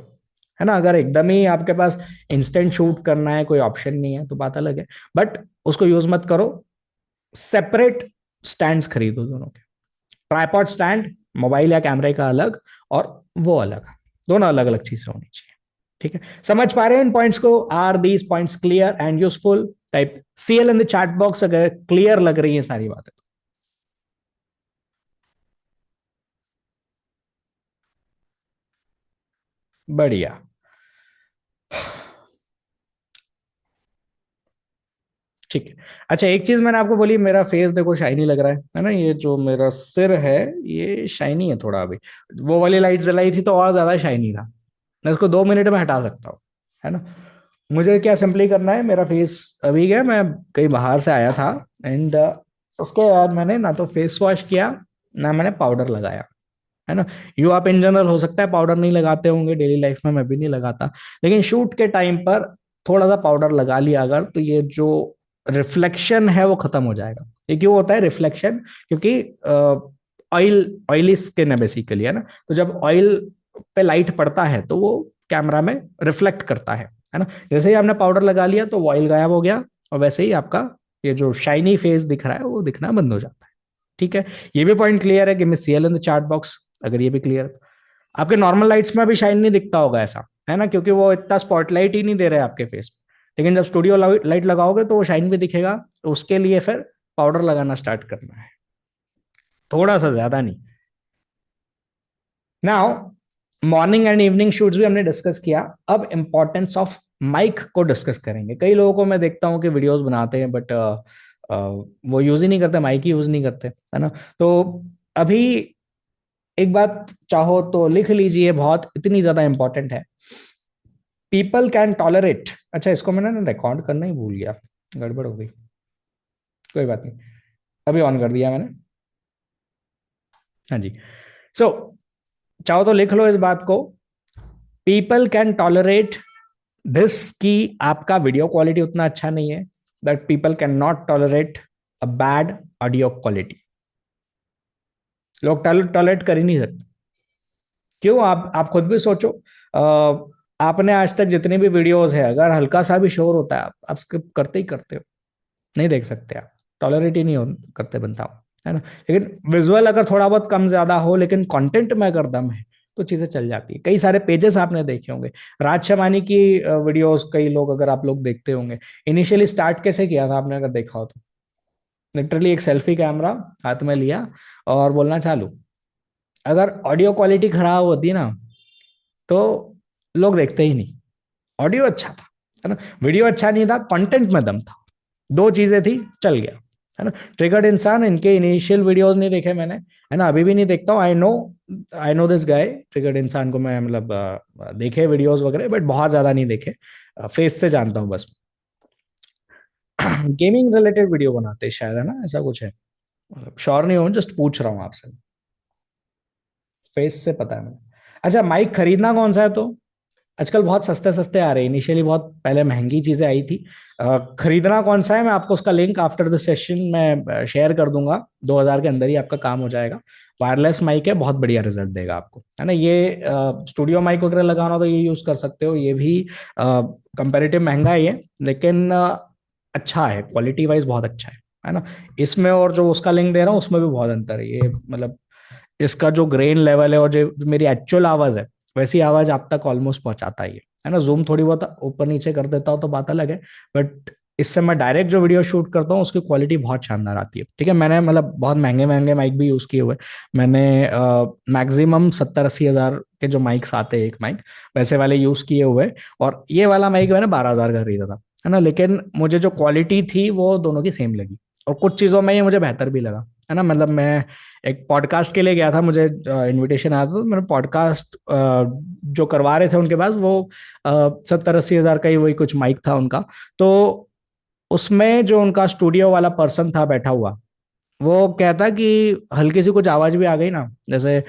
है ना। अगर एकदम ही आपके पास इंस्टेंट शूट करना है, कोई ऑप्शन नहीं है, तो बात अलग है, बट उसको यूज मत करो। सेपरेट स्टैंड्स खरीदो दोनों के। ट्राइपॉड स्टैंड, मोबाइल या कैमरे का अलग, और वो अलग, दोनों अलग अलग चीजें होनी चाहिए। ठीक है, समझ पा रहे हैं इन पॉइंट्स को? Are these points clear and useful? Type CL in the chat box अगर क्लियर लग रही है सारी बातें तो। बढ़िया। ठीक है। अच्छा, एक चीज मैंने आपको बोली, मेरा फेस देखो शाइनी लग रहा है ना, ये जो मेरा सिर है ये शाइनी है थोड़ा अभी। वो वाली लाइट जलाई थी तो और ज्यादा शाइनी था। मैं इसको 2 मिनट में हटा सकता हूँ, है ना। मुझे क्या सिंपली करना है, मेरा फेस अभी क्या, मैं कहीं बाहर से आया था, एंड उसके बाद मैंने ना तो फेस वॉश किया, ना मैंने पाउडर लगाया, है ना। यू आप इन जनरल हो सकता है पाउडर नहीं लगाते होंगे डेली लाइफ में, मैं भी नहीं लगाता। लेकिन शूट के टाइम पर थोड़ा सा पाउडर लगा लिया अगर, तो ये जो रिफ्लेक्शन है वो खत्म हो जाएगा। ये क्यों होता है रिफ्लेक्शन? क्योंकि ऑयल, ऑयली स्किन है बेसिकली, है ना। तो जब ऑयल पे लाइट पड़ता है तो वो कैमरा में रिफ्लेक्ट करता है, है ना। जैसे ही आपने पाउडर लगा लिया तो ऑयल गायब हो गया, और वैसे ही आपका ये जो शाइनी फेस दिख रहा है वो दिखना बंद हो जाता है। ठीक है, ये भी पॉइंट क्लियर है कि miss CL in the chart box, अगर ये भी क्लियर। आपके नॉर्मल लाइट्स में भी शाइन नहीं दिखता होगा ऐसा, है ना, क्योंकि वो इतना स्पॉटलाइट ही नहीं दे रहे आपके फेस पे। लेकिन जब स्टूडियो लाइट लगाओगे तो वो शाइन भी दिखेगा, तो उसके लिए फिर पाउडर लगाना स्टार्ट करना है, थोड़ा सा, ज्यादा नहीं। Now morning and evening shoots भी हमने डिस्कस किया। अब इंपॉर्टेंस ऑफ माइक को डिस्कस करेंगे। कई लोगों को मैं देखता हूँ कि वीडियोस बनाते हैं बट वो यूज ही नहीं करते, माइक ही यूज नहीं करते, है ना। तो अभी एक बात चाहो तो लिख लीजिए, बहुत इतनी ज्यादा इंपॉर्टेंट है। पीपल कैन टॉलरेट, अच्छा इसको मैंने ना रिकॉर्ड करना ही भूल गया, गड़बड़ हो गई, कोई बात नहीं, अभी ऑन कर दिया मैंने। हाँ जी। सो चाहो तो लिख लो इस बात को, पीपल कैन टॉलरेट दिस, कि आपका वीडियो क्वालिटी उतना अच्छा नहीं है, that people can not tolerate a bad audio quality. लोग टॉलरेट कर ही नहीं सकते। क्यों, आप खुद भी सोचो। आपने आज तक जितनी भी वीडियोस है, अगर हल्का सा भी शोर होता है आप स्किप करते ही करते हो, नहीं देख सकते आप, टॉलरेट ही नहीं करते बनता हो, है ना। लेकिन विजुअल अगर थोड़ा बहुत कम ज्यादा हो, लेकिन कंटेंट में अगर दम है तो चीजें चल जाती है। कई सारे पेजेस आपने देखे होंगे, राज शमानी की वीडियोस, कई लोग, अगर आप लोग देखते होंगे, इनिशियली स्टार्ट कैसे किया था आपने अगर देखा हो तो, लिटरली एक सेल्फी कैमरा हाथ में लिया और बोलना चालू। अगर ऑडियो क्वालिटी खराब होती ना तो लोग देखते ही नहीं। ऑडियो अच्छा था, है ना, वीडियो अच्छा नहीं था, कंटेंट में दम था, दो चीजें थी, चल गया, है ना। ट्रिगर्ड इंसान, इनके इनिशियल वीडियोस नहीं देखे मैंने, है ना, अभी भी नहीं देखता हूँ। I know this guy, triggered इंसान को मैं मतलब देखे वीडियोस वगैरह, बट बहुत ज्यादा नहीं देखे, फेस से जानता हूँ बस। गेमिंग रिलेटेड वीडियो बनाते हैं शायद, है ना, ऐसा कुछ है, श्योर नहीं हूँ, जस्ट पूछ रहा हूँ आपसे, फेस से पता है मुझे। अच्छा, माइक खरीदना कौन सा है तो, आजकल बहुत सस्ते सस्ते आ रहे हैं, इनिशियली बहुत पहले महंगी चीजें आई थी। खरीदना कौन सा है, मैं आपको उसका लिंक आफ्टर द सेशन में शेयर कर दूंगा, 2000 के अंदर ही आपका काम हो जाएगा। वायरलेस माइक है, बहुत बढ़िया रिजल्ट देगा आपको, है ना। ये स्टूडियो माइक वगैरह लगाना हो तो ये यूज कर सकते हो, ये भी कंपेरेटिव महंगा ही है, लेकिन अच्छा है, क्वालिटी वाइज बहुत अच्छा है ना। इसमें और जो उसका लिंक दे रहा हूँ उसमें भी बहुत अंतर है, ये मतलब इसका जो ग्रेन लेवल है और जो मेरी एक्चुअल आवाज है, वैसी आवाज आप तक ऑलमोस्ट पहुंचाता ही है ना। जूम थोड़ी बहुत ऊपर नीचे कर देता हूँ तो बात अलग है, बट इससे मैं डायरेक्ट जो वीडियो शूट करता हूँ उसकी क्वालिटी बहुत शानदार आती है। ठीक है, मैंने मतलब बहुत महंगे महंगे माइक भी यूज किए हुए, मैंने मैक्सिमम 70-80 हजार के जो माइक्स आते हैं एक माइक, वैसे वाले यूज किए हुए, और ये वाला माइक मैंने 12,000 का खरीदा था, है ना। लेकिन मुझे जो क्वालिटी थी वो दोनों की सेम लगी, और कुछ चीजों में ये मुझे बेहतर भी लगा, है ना। मतलब मैं एक पॉडकास्ट के लिए गया था, मुझे इनविटेशन आया था, तो मैंने पॉडकास्ट जो करवा रहे थे उनके पास, वो 70-80 हजार का ही वही कुछ माइक था उनका। तो उसमें जो उनका स्टूडियो वाला पर्सन था बैठा हुआ, वो कहता कि हल्की सी कुछ आवाज भी आ गई ना, जैसे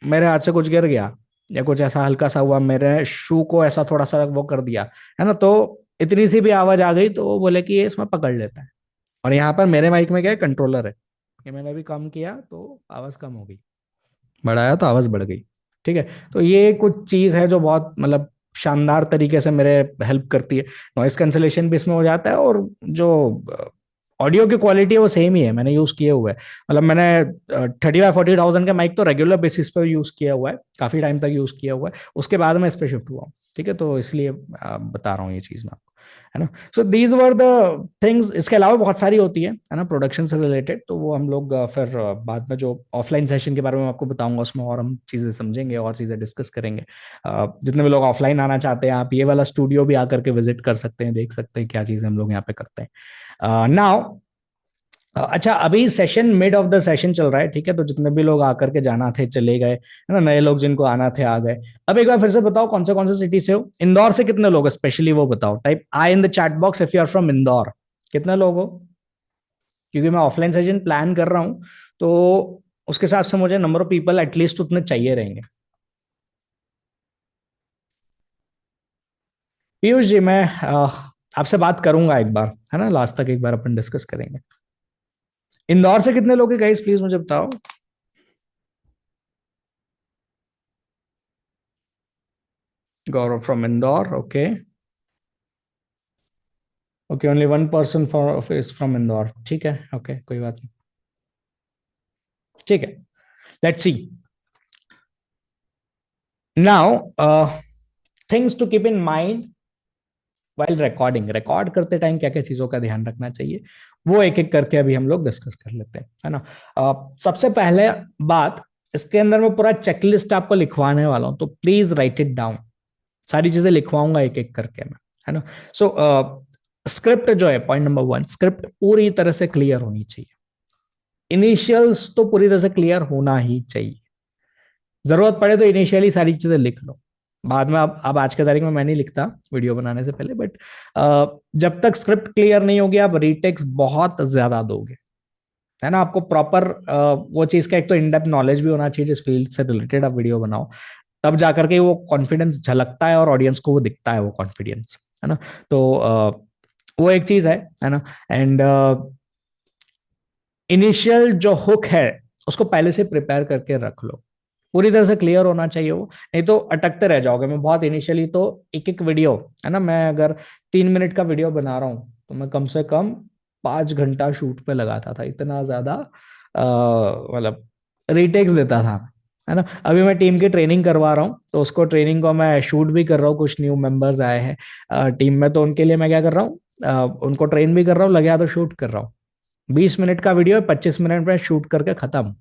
मेरे हाथ से कुछ गिर गया या कुछ ऐसा हल्का सा हुआ, मेरे शू को ऐसा थोड़ा सा वो कर दिया, है ना, तो इतनी सी भी आवाज आ गई तो वो बोले कि ये इसमें पकड़ लेता है। और यहाँ पर मेरे माइक में क्या है, कंट्रोलर है, कि मैंने अभी कम किया तो आवाज कम हो गई, बढ़ाया तो आवाज बढ़ गई। ठीक है, तो ये कुछ चीज है जो बहुत मतलब शानदार तरीके से मेरे हेल्प करती है। नॉइस कैंसलेशन भी इसमें हो जाता है, और जो ऑडियो की क्वालिटी है वो सेम ही है, मैंने यूज किए हुए है। मतलब मैंने 35-40 थाउजेंड का माइक तो रेगुलर बेसिस पे यूज किया हुआ है, काफी टाइम तक यूज किया हुआ है, उसके बाद मैं इस पे शिफ्ट हुआ हूँ। ठीक है, तो इसलिए बता रहा हूँ ये चीज मैं आपको, है ना। So these were the things, इसके अलावा बहुत सारी होती है ना प्रोडक्शन से रिलेटेड, तो वो हम लोग फिर बाद में जो ऑफलाइन सेशन के बारे में आपको बताऊंगा उसमें और हम चीजें समझेंगे और चीजें डिस्कस करेंगे। जितने भी लोग ऑफलाइन आना चाहते हैं, आप ये वाला स्टूडियो भी आकर के विजिट कर सकते हैं, देख सकते हैं क्या चीजें हम लोग यहाँ पे करते हैं। नाउ अच्छा, अभी session mid of the session चल रहा है, ठीक है, तो जितने भी लोग आकर के जाना थे चले गए, है ना, नए लोग जिनको आना थे आ गए। अब एक बार फिर से बताओ कौन से सिटी से हो, इंदौर से कितने लोग, स्पेशली वो बताओ, type I in the chat box if you are from Indore, कितने लोग हो, क्योंकि मैं ऑफलाइन सेशन प्लान कर रहा हूँ, तो उसके हिसाब से मुझे नंबर ऑफ पीपल एटलीस्ट उतने चाहिए रहेंगे। पीयूष जी, मैं आपसे बात करूंगा एक बार, है ना, लास्ट तक एक बार अपन डिस्कस करेंगे। इंदौर से कितने लोग हैं गाइस, प्लीज मुझे बताओ। Gaurav from Indore, okay. Okay, only one person for is from Indore, ठीक है, ओके, कोई बात नहीं, ठीक है। Let's see now, things to keep in mind while recording. Record करते टाइम क्या क्या चीजों का ध्यान रखना चाहिए, वो एक एक करके अभी हम लोग डिस्कस कर लेते हैं, है ना। सबसे पहले बात, इसके अंदर मैं पूरा चेकलिस्ट आपको लिखवाने वाला हूं, तो प्लीज राइट इट डाउन। सारी चीजें लिखवाऊंगा एक एक करके मैं, है ना। सो स्क्रिप्ट जो है, पॉइंट नंबर वन, स्क्रिप्ट पूरी तरह से क्लियर होनी चाहिए। इनिशियल्स तो पूरी तरह से क्लियर होना ही चाहिए। जरूरत पड़े तो इनिशियली सारी चीजें लिख लो, बाद में अब आज के तारीख में मैं नहीं लिखता वीडियो बनाने से पहले, बट जब तक स्क्रिप्ट क्लियर नहीं होगी आप रीटेक्स बहुत ज्यादा दोगे, है ना। आपको प्रॉपर वो चीज का एक तो इनडेप्थ नॉलेज भी होना चाहिए, जिस फील्ड से रिलेटेड आप वीडियो बनाओ, तब जाकर के वो कॉन्फिडेंस झलकता है और ऑडियंस को वो दिखता है, वो कॉन्फिडेंस, है ना। तो वो एक चीज है ना। एंड इनिशियल जो हुक है उसको पहले से प्रिपेयर करके रख लो, पूरी तरह से क्लियर होना चाहिए वो, नहीं तो अटकते रह जाओगे। मैं बहुत इनिशियली तो एक एक वीडियो, है ना, मैं अगर 3 मिनट का वीडियो बना रहा हूँ तो मैं कम से कम 5 घंटा शूट पे लगाता था, इतना ज्यादा मतलब रीटेक्स देता था, है ना। अभी मैं टीम की ट्रेनिंग करवा रहा हूँ, तो उसको ट्रेनिंग को मैं शूट भी कर रहा हूँ, कुछ न्यू मेंबर्स आए हैं टीम में, तो उनके लिए मैं क्या कर रहा हूँ, उनको ट्रेन भी कर रहा हूँ, लगे तो शूट कर रहा हूँ। 20 मिनट का वीडियो है, 25 मिनट में शूट करके खत्म।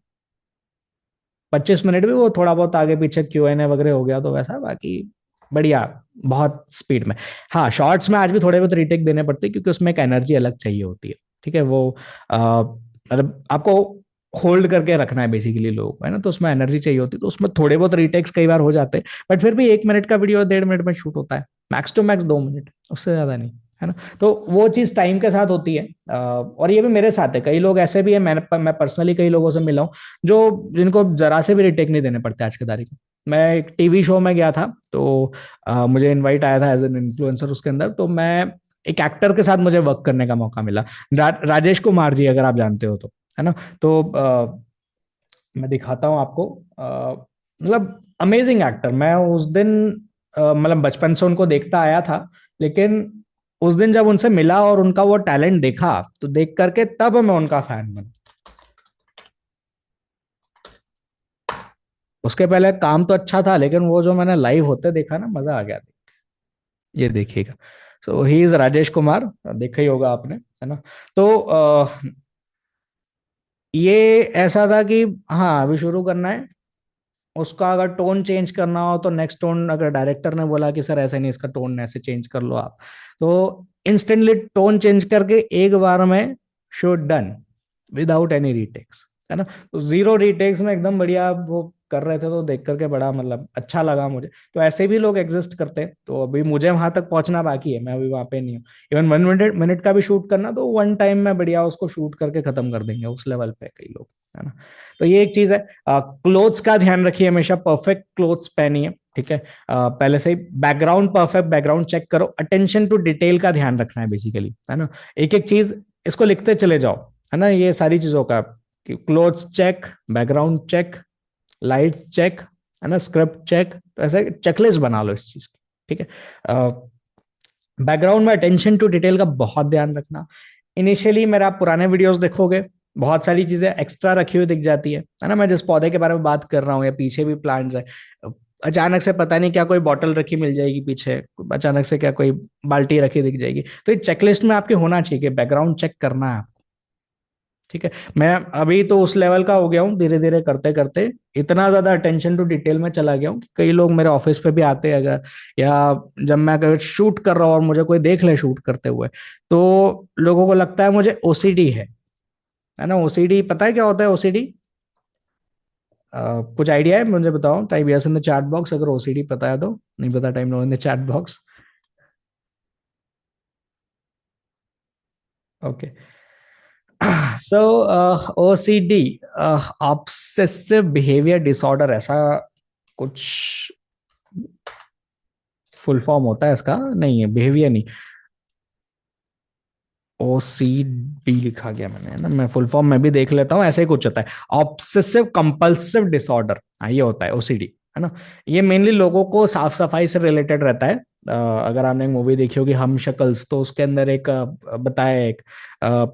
25 मिनट भी वो थोड़ा बहुत आगे पीछे Q&A वगैरह हो गया तो वैसा, बाकी बढ़िया, बहुत स्पीड में। हाँ, शॉर्ट्स में आज भी थोड़े बहुत रीटेक देने पड़ते हैं, क्योंकि उसमें एक एनर्जी अलग चाहिए होती है, ठीक है। वो मतलब आपको होल्ड करके रखना है बेसिकली लोगों को, है ना, तो उसमें एनर्जी चाहिए होती है, तो उसमें थोड़े बहुत रीटेक्स कई बार हो जाते हैं, बट फिर भी 1 मिनट का वीडियो 1.5 मिनट में शूट होता है, मैक्स टू मैक्स 2 मिनट, उससे ज्यादा नहीं, है ना। तो वो चीज टाइम के साथ होती है, और ये भी मेरे साथ है, कई लोग ऐसे भी है, मैं पर्सनली कई लोगों से मिला हूं जो जिनको जरा से भी रिटेक नहीं देने पड़ते आज के तारीख में। मैं एक टीवी शो में गया था, तो मुझे इनवाइट आया था एज एन इन्फ्लुएंसर उसके अंदर, तो मैं एक एक्टर के साथ मुझे वर्क करने का मौका मिला, राजेश कुमार जी, अगर आप जानते हो तो, है ना। तो मैं दिखाता हूँ आपको, मतलब अमेजिंग एक्टर। मैं उस दिन मतलब बचपन से उनको देखता आया था, लेकिन उस दिन जब उनसे मिला और उनका वो टैलेंट देखा, तो देख करके तब मैं उनका फैन बना। उसके पहले काम तो अच्छा था, लेकिन वो जो मैंने लाइव होते देखा ना, मजा आ गया। ये देखिएगा, सो ही इज राजेश कुमार, देखा ही होगा आपने, है ना। तो ये ऐसा था कि हाँ, अभी शुरू करना है, उसका अगर टोन चेंज करना हो तो नेक्स्ट टोन, अगर डायरेक्टर ने बोला कि सर ऐसे नहीं, इसका टोन ऐसे चेंज कर लो आप, तो इंस्टेंटली टोन चेंज करके एक बार में shoot done, without any retakes, है ना। तो 0 रीटेक्स में एकदम बढ़िया वो कर रहे थे, तो देख करके बड़ा मतलब अच्छा लगा मुझे। तो ऐसे भी लोग एग्जिस्ट करते हैं, तो अभी मुझे वहां तक पहुंचना बाकी है, मैं अभी वहां पे नहीं हूँ। इवन 1 मिनट का भी शूट करना तो वन टाइम में बढ़िया उसको शूट करके खत्म कर देंगे, उस लेवल पे कई लोग, है ना। तो ये एक चीज है। क्लोथ्स का ध्यान रखिए, हमेशा परफेक्ट क्लोथ्स पहनिए, ठीक है। पहले से ही बैकग्राउंड, परफेक्ट बैकग्राउंड चेक करो, अटेंशन टू डिटेल का ध्यान रखना है बेसिकली, है ना। एक एक चीज इसको लिखते चले जाओ, है ना, ये सारी चीजों का, clothes check, background check, light check, है ना, स्क्रिप्ट चेक, तो ऐसे चेकलिस्ट बना लो इस चीज की, ठीक है। बैकग्राउंड में अटेंशन टू डिटेल का बहुत ध्यान रखना। इनिशियली मेरा आप पुराने वीडियोस देखोगे, बहुत सारी चीजें एक्स्ट्रा रखी हुई दिख जाती है ना। मैं जिस पौधे के बारे में बात कर रहा हूँ, या पीछे भी प्लांट्स है, अचानक से पता नहीं क्या कोई बॉटल रखी मिल जाएगी पीछे, अचानक से क्या कोई बाल्टी रखी दिख जाएगी, तो ये चेकलिस्ट में आपके होना चाहिए कि बैकग्राउंड चेक करना है, ठीक है। मैं अभी तो उस लेवल का हो गया हूँ, धीरे धीरे करते करते इतना ज्यादा अटेंशन टू डिटेल में चला गया हूँ कि कई लोग मेरे ऑफिस पे भी आते हैं अगर, या जब मैं अगर शूट कर रहा हूँ और मुझे कोई देख ले शूट करते हुए, तो लोगों को लगता है मुझे ओसीडी है ना। ओसीडी पता है क्या होता है ओसीडी? कुछ आइडिया है, मुझे बताओ, type yes in the chat box अगर ओसीडी पता है तो, नहीं पता type no in the chat box. Okay, so OCD, obsessive behaviour disorder, ऐसा कुछ फुल फॉर्म होता है इसका, नहीं है बिहेवियर नहीं, ओ सी डी लिखा गया मैंने, है ना। मैं फुल फॉर्म में भी देख लेता हूँ, ऐसे ही कुछ होता है, ऑब्सेसिव कंपल्सिव डिसऑर्डर, हाँ ये होता है ओसीडी। है ना। ये मेनली लोगों को साफ सफाई से रिलेटेड रहता है। अगर आपने एक मूवी देखी होगी हम शक्ल्स, तो उसके अंदर एक बताया, एक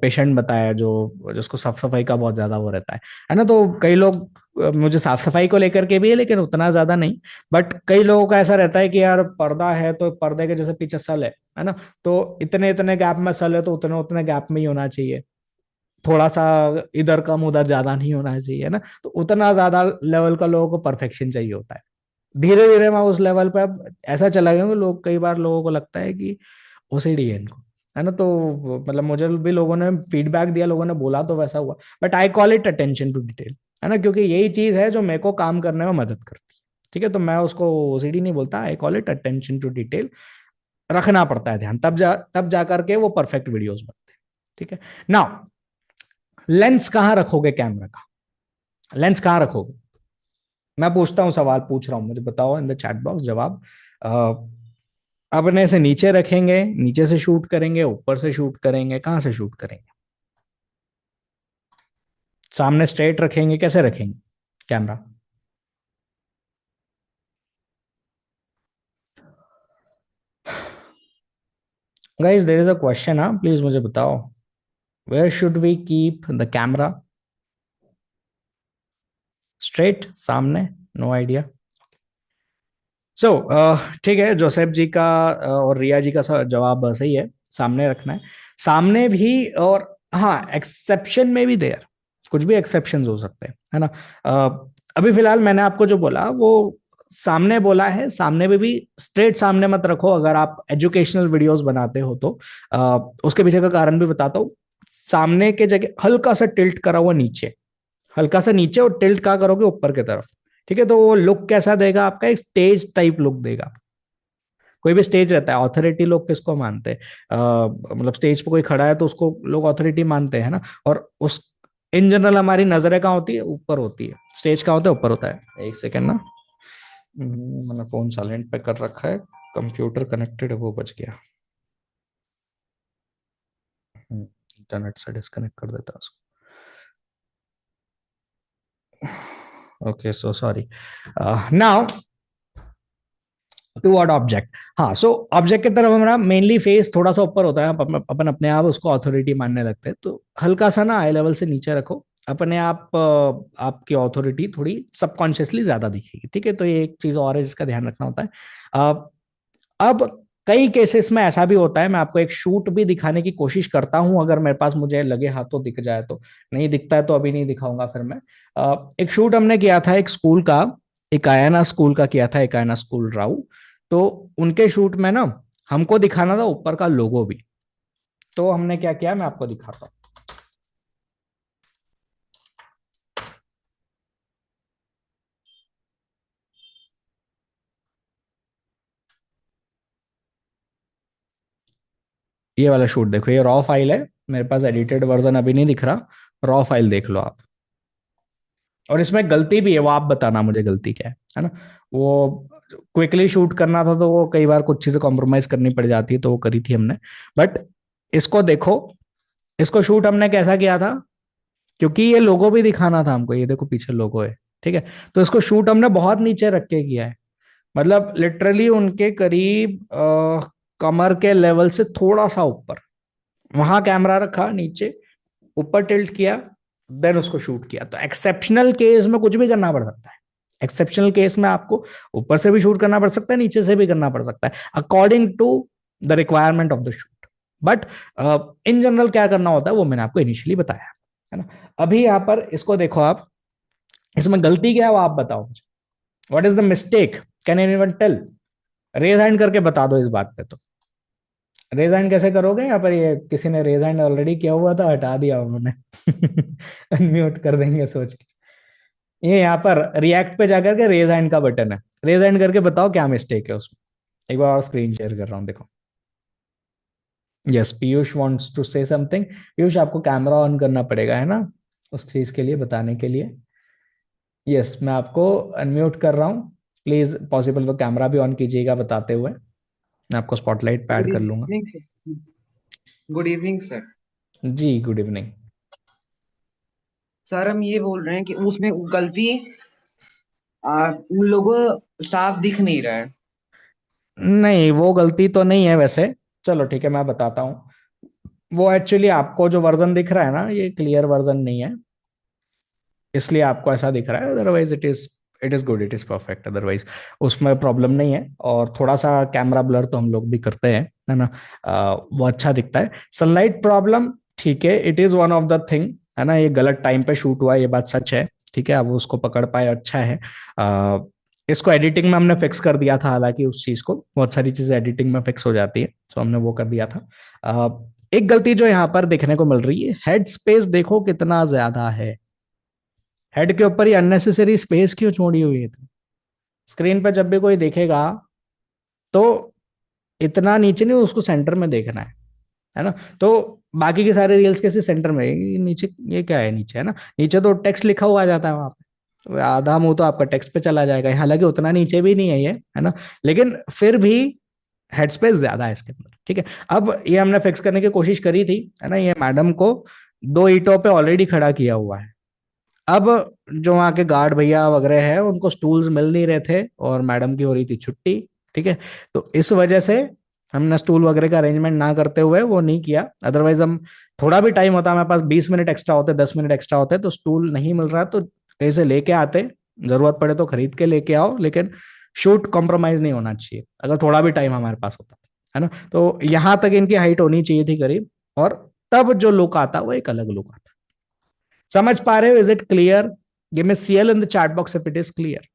पेशेंट बताया जो जिसको साफ सफाई का बहुत ज्यादा वो रहता है ना। तो कई लोग मुझे साफ सफाई को लेकर के भी है, लेकिन उतना ज्यादा नहीं। बट कई लोगों का ऐसा रहता है कि यार पर्दा है तो पर्दे के जैसे पीछे सल है ना, तो इतने इतने गैप में सल है तो उतने उतने गैप में ही होना चाहिए, थोड़ा सा इधर कम उधर ज्यादा नहीं होना चाहिए ना। तो उतना ज्यादा लेवल का लोगों को परफेक्शन चाहिए होता है। धीरे धीरे मैं उस लेवल पे अब ऐसा चला गया हूँ कि लोग, कई बार लोगों को लगता है कि ओसीडी है इनको, है ना। तो मतलब मुझे भी लोगों ने फीडबैक दिया, लोगों ने बोला तो वैसा हुआ। But I call it attention to detail, है ना, क्योंकि यही चीज है जो मेरे को काम करने में मदद करती है। ठीक है, तो मैं उसको ओसीडी नहीं बोलता, I call it attention to detail. रखना पड़ता है ध्यान, तब जा करके वो परफेक्ट वीडियोस बनते हैं। ठीक है। नाउ, लेंस कहाँ रखोगे कैमरा का? लेंस कहाँ रखोगे? मैं पूछता हूँ, सवाल पूछ रहा हूँ, मुझे बताओ इन द चैट बॉक्स जवाब। अपने से नीचे रखेंगे, नीचे से शूट करेंगे, ऊपर से शूट करेंगे, कहाँ से शूट करेंगे? सामने स्ट्रेट रखेंगे, कैसे रखेंगे camera? Guys there is a question, हाँ प्लीज मुझे बताओ, where should we keep the camera? Straight सामने? No idea. सो ठीक है, जोसेफ जी का और रिया जी का जवाब सही है, सामने रखना है। सामने भी, और हाँ एक्सेप्शन में भी देयर, कुछ भी एक्सेप्शन हो सकते हैं, है ना। अभी फिलहाल मैंने आपको जो बोला वो सामने बोला है, सामने में भी स्ट्रेट सामने मत रखो अगर आप एजुकेशनल वीडियोस बनाते हो तो। उसके पीछे का कारण भी बताता हूँ। सामने के जगह हल्का सा टिल्ट करा हुआ नीचे, हल्का सा नीचे, और टिल्ट कहाँ करोगे? ऊपर की तरफ। ठीक है, तो वो लुक कैसा देगा आपका? एक स्टेज टाइप लुक देगा। कोई भी स्टेज रहता है, ऑथोरिटी लोग किसको मानते हैं? मतलब स्टेज पे कोई खड़ा है तो उसको लोग ऑथोरिटी मानते हैं ना। और उस इन जनरल हमारी नजरें कहाँ होती है? ऊपर होती है। स्टेज कहाँ होता है? ऊपर होता है। एक सेकेंड ना, मैंने फोन साइलेंट पे कर रखा है, कंप्यूटर कनेक्टेड है वो बच गया। इंटरनेट से डिस्कनेक्ट कर देता उसको। Okay, so sorry. Now to word object. हाँ, सो ऑब्जेक्ट की तरफ हमारा मेनली फेस थोड़ा सा ऊपर होता है, अपन अपने आप उसको अथॉरिटी मानने लगते हैं, तो हल्का सा ना आई लेवल से नीचे रखो अपने आप। आपकी अथॉरिटी थोड़ी सबकॉन्शियसली ज्यादा दिखेगी। ठीक है, तो ये एक चीज और है जिसका ध्यान रखना होता है। अब कई केसेस में ऐसा भी होता है, मैं आपको एक शूट भी दिखाने की कोशिश करता हूं, अगर मेरे पास मुझे लगे हाथों दिख जाए तो। नहीं दिखता है तो अभी नहीं दिखाऊंगा फिर मैं। एक शूट हमने किया था एक स्कूल का, एक आयना स्कूल का किया था, एक आयना स्कूल राउ। तो उनके शूट में ना हमको दिखाना था ऊपर का लोगो भी। तो हमने क्या किया, मैं आपको दिखाता हूँ। ये वाला शूट देखो, ये रॉ फाइल है, मेरे पास एडिटेड वर्जन अभी नहीं दिख रहा। रॉ फाइल देख लो आप। और इसमें गलती भी है, वो आप बताना मुझे गलती क्या है ना। वो क्विकली शूट करना था तो वो कई बार कुछ चीजें कॉम्प्रोमाइज करनी पड़ जाती है, तो वो करी थी हमने। बट इसको देखो, इसको शूट हमने कैसा किया था, क्योंकि ये लोगो भी दिखाना था हमको, ये देखो पीछे लोगो है। ठीक है, तो इसको शूट हमने बहुत नीचे रख के किया है, मतलब लिटरली उनके करीब कमर के लेवल से थोड़ा सा ऊपर। वहां कैमरा रखा नीचे, ऊपर टिल्ट किया, देन उसको शूट किया। तो एक्सेप्शनल केस में कुछ भी करना पड़ सकता है। एक्सेप्शनल केस में आपको ऊपर से भी शूट करना पड़ सकता है, नीचे से भी करना पड़ सकता है, according to the requirement of the shoot. But in general क्या करना होता है वो मैंने आपको इनिशियली बताया, है ना। अभी यहां पर इसको देखो आप, इसमें गलती क्या है वो आप बताओ मुझे। What is the mistake? Can anyone tell? Raise hand करके बता दो इस बात पे तो। रेज हैंड कैसे करोगे? यहाँ पर ये किसी ने रेज हैंड ऑलरेडी किया हुआ था, हटा दिया उन्होंने। अनम्यूट कर देंगे सोच के। ये यहाँ पर रिएक्ट पे जाकर के रेज हैंड का बटन है, रेज हैंड करके बताओ क्या मिस्टेक है उसमें। एक बार और स्क्रीन शेयर कर रहा हूँ, देखो। Yes, Piyush wants to say something. Piyush आपको कैमरा ऑन करना पड़ेगा, है ना, उस चीज के लिए बताने के लिए। यस, मैं आपको अनम्यूट कर रहा हूँ। प्लीज पॉसिबल तो कैमरा भी ऑन कीजिएगा बताते हुए, मैं आपको स्पॉटलाइट पे गुड ऐड कर लूंगा। Evening sir. Good evening sir. जी गुड इवनिंग। सर हम ये बोल रहे हैं कि उसमें गलती लोगो साफ दिख नहीं रहा है। नहीं, वो गलती तो नहीं है वैसे। चलो ठीक है, मैं बताता हूँ। वो एक्चुअली आपको जो वर्जन दिख रहा है ना, ये क्लियर वर्जन नहीं है, इसलिए आपको ऐसा दिख रहा है। Otherwise it is good, it is perfect. Otherwise उसमें प्रॉब्लम नहीं है। और थोड़ा सा कैमरा ब्लर तो हम लोग भी करते हैं, है ना। वो अच्छा दिखता है। सनलाइट प्रॉब्लम, ठीक है, it is one of the thing, है ना। ये गलत टाइम पे शूट हुआ, ये बात सच है। ठीक है, अब उसको पकड़ पाए, अच्छा है। इसको एडिटिंग में हमने फिक्स कर दिया था, हालांकि उस चीज को, बहुत सारी चीजें एडिटिंग में फिक्स हो जाती है, तो हमने वो कर दिया था। एक गलती जो यहाँ पर देखने को मिल रही है, हेड स्पेस देखो कितना ज्यादा है। हेड के ऊपर ये अननेसेसरी स्पेस क्यों छोड़ी हुई है? स्क्रीन पर जब भी कोई देखेगा तो इतना नीचे नहीं, उसको सेंटर में देखना है ना। तो बाकी के सारे रील्स कैसे सेंटर में, ये नीचे, ये क्या है नीचे, है ना। नीचे तो टेक्स्ट लिखा हुआ आ जाता है वहां पे, तो आधा मुंह तो आपका टेक्स्ट पे चला जाएगा। हालांकि उतना नीचे भी नहीं है ये, है ना, लेकिन फिर भी हेड स्पेस ज्यादा है इसके अंदर। ठीक है, अब ये हमने फिक्स करने की कोशिश करी थी, है ना। ये मैडम को दो ईंटों पे ऑलरेडी खड़ा किया हुआ है। अब जो वहाँ के गार्ड भैया वगैरह है, उनको स्टूल्स मिल नहीं रहे थे, और मैडम की हो रही थी छुट्टी। ठीक है, तो इस वजह से हमने स्टूल वगैरह का अरेंजमेंट ना करते हुए वो नहीं किया। अदरवाइज हम, थोड़ा भी टाइम होता, हमारे पास 20 मिनट एक्स्ट्रा होते, 10 मिनट एक्स्ट्रा होते, तो स्टूल नहीं मिल रहा तो कहीं से लेके आते। जरूरत पड़े तो खरीद के लेके आओ, लेकिन शूट कॉम्प्रोमाइज नहीं होना चाहिए अगर थोड़ा भी टाइम हमारे पास होता, है ना। तो यहां तक इनकी हाइट होनी चाहिए थी करीब, और तब जो लुक आता वो एक अलग लुक आता। समझ पा रहे हो? Is it clear? Give me CL in the chat box if it is clear.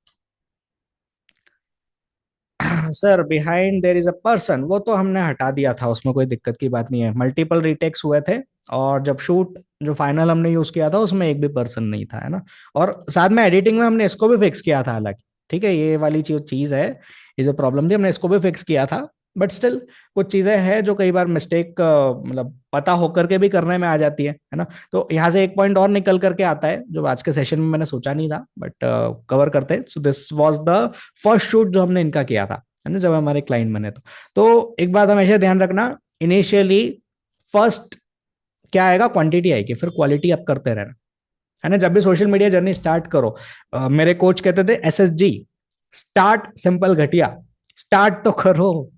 Sir, behind there is a person, वो तो हमने हटा दिया था, उसमें कोई दिक्कत की बात नहीं है। मल्टीपल रीटेक्स हुए थे, और जब शूट जो फाइनल हमने यूज किया था उसमें एक भी पर्सन नहीं था, है ना। और साथ में एडिटिंग में हमने इसको भी फिक्स किया था, हालांकि ठीक है, ये वाली चीज है, ये जो प्रॉब्लम थी हमने इसको भी फिक्स किया था। बट स्टिल कुछ चीजें हैं जो कई बार मिस्टेक, मतलब पता होकर के भी करने में आ जाती है ना। तो यहाँ से एक पॉइंट और निकल करके आता है, जो आज के सेशन में मैंने सोचा नहीं था, बट कवर करते हैं। So this was the first shoot जो हमने इनका किया था, है ना, जब हमारे क्लाइंट बने। तो एक बात हमेशा ध्यान रखना, इनिशियली फर्स्ट क्या आएगा, क्वांटिटी आएगी, फिर क्वालिटी अप करते रहना, है ना। जब भी सोशल मीडिया जर्नी स्टार्ट करो, मेरे कोच कहते थे SSG, स्टार्ट सिंपल घटिया, स्टार्ट तो करो,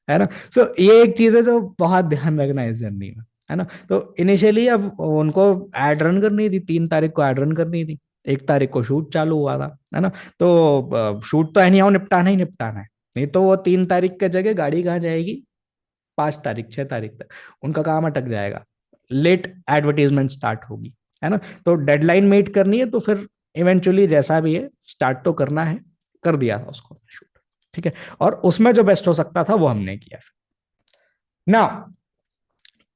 है ना। सो ये एक चीज है जो बहुत ध्यान रखना है इस जर्नी में, है ना। तो इनिशियली अब उनको एड रन करनी थी, 3 तारीख को एड रन करनी थी, 1 तारीख को शूट चालू हुआ था, है ना। तो शूट तो एनी हाउ निपटाना ही निपटाना है, नहीं तो वो 3 तारीख की जगह गाड़ी कहाँ जाएगी, 5 तारीख 6 तारीख तक उनका काम अटक जाएगा, लेट एडवर्टीजमेंट स्टार्ट होगी, है ना। तो डेडलाइन मीट करनी है, तो फिर इवेंचुअली जैसा भी है स्टार्ट तो करना है, कर दिया था उसको शूट। ठीक है, और उसमें जो बेस्ट हो सकता था वो हमने किया। ना,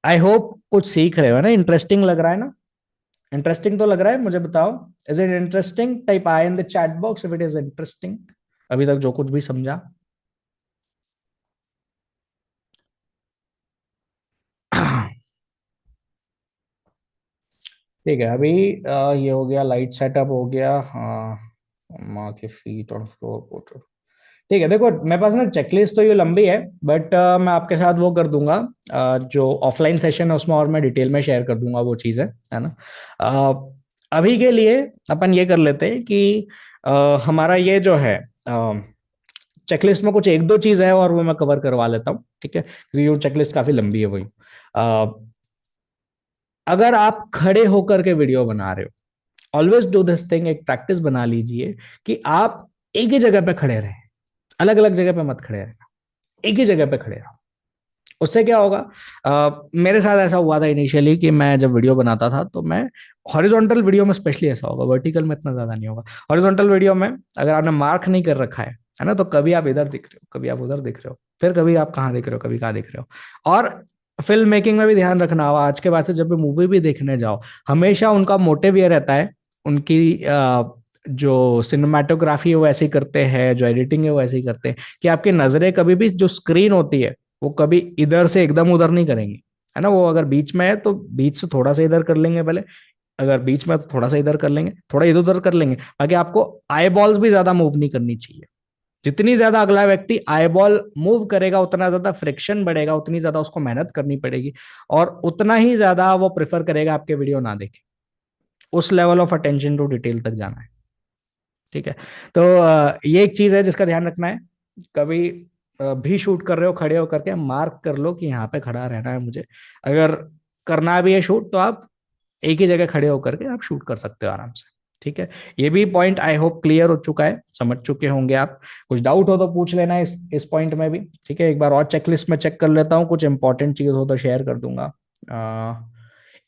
आई होप कुछ सीख रहे हो ना, इंटरेस्टिंग लग रहा है ना। इंटरेस्टिंग तो लग रहा है, मुझे बताओ, is it interesting? Type I in the chat box if it is interesting. अभी तक जो कुछ भी समझा। ठीक है, अभी ये हो गया, लाइट सेटअप हो गया, माँ के फीट ऑन फ्लोर पोर्ट्रेट। ठीक है, देखो मेरे पास ना चेकलिस्ट तो ये लंबी है, बट मैं आपके साथ वो कर दूंगा, जो ऑफलाइन सेशन है उसमें, और मैं डिटेल में शेयर कर दूंगा वो चीज़ है ना। अभी के लिए अपन ये कर लेते हैं कि हमारा ये जो है चेकलिस्ट में कुछ एक दो चीज है, और वो मैं कवर करवा लेता हूँ, ठीक है, क्योंकि वो चेकलिस्ट काफी लंबी है वही। अगर आप खड़े होकर के वीडियो बना रहे हो, ऑलवेज डू दिस थिंग, एक प्रैक्टिस बना लीजिए कि आप एक ही जगह पे खड़े रहें, अलग अलग जगह पे मत खड़े रहना, एक ही जगह पे खड़े रहो। उससे क्या होगा, मेरे साथ ऐसा हुआ था इनिशियली कि मैं जब वीडियो बनाता था तो मैं हॉरिजॉन्टल वीडियो में स्पेशली ऐसा होगा, वर्टिकल में इतना ज्यादा नहीं होगा। हॉरिजॉन्टल वीडियो में अगर आपने मार्क नहीं कर रखा है ना, तो कभी आप इधर दिख रहे हो, कभी आप उधर दिख रहे हो, फिर कभी आप कहाँ दिख रहे हो, कभी कहाँ दिख रहे हो। और फिल्म मेकिंग में भी ध्यान रखना होगा, आज के बाद से जब भी मूवी भी देखने जाओ, हमेशा उनका मोटिव ये रहता है, उनकी जो सिनेमाटोग्राफी है वो ऐसे ही करते हैं, जो एडिटिंग है वो ऐसे ही करते हैं, कि आपकी नजरें कभी भी, जो स्क्रीन होती है वो कभी इधर से एकदम उधर नहीं करेंगे, है ना। वो अगर बीच में है तो बीच से थोड़ा सा इधर कर लेंगे पहले, अगर बीच में है तो थोड़ा सा इधर कर लेंगे, थोड़ा इधर उधर कर लेंगे, बाकी आपको आई बॉल्स भी ज्यादा मूव नहीं करनी चाहिए। जितनी ज्यादा अगला व्यक्ति आई बॉल मूव करेगा, उतना ज्यादा फ्रिक्शन बढ़ेगा, उतनी ज्यादा उसको मेहनत करनी पड़ेगी, और उतना ही ज्यादा वो प्रेफर करेगा आपके वीडियो ना देखे। उस level of attention to detail तक जाना है। ठीक है। तो ये एक चीज है जिसका ध्यान रखना है। कभी भी शूट कर रहे हो खड़े होकर के मार्क कर लो कि यहाँ पे खड़ा रहना है मुझे। अगर करना भी है शूट तो आप एक ही जगह खड़े होकर के आप शूट कर सकते हो आराम से। ठीक है। ये भी पॉइंट आई होप क्लियर हो चुका है, समझ चुके होंगे आप। कुछ डाउट हो तो पूछ लेना इस पॉइंट में भी। ठीक है, एक बार और चेकलिस्ट में चेक कर लेता हूँ, कुछ इंपॉर्टेंट चीज हो तो शेयर कर दूंगा।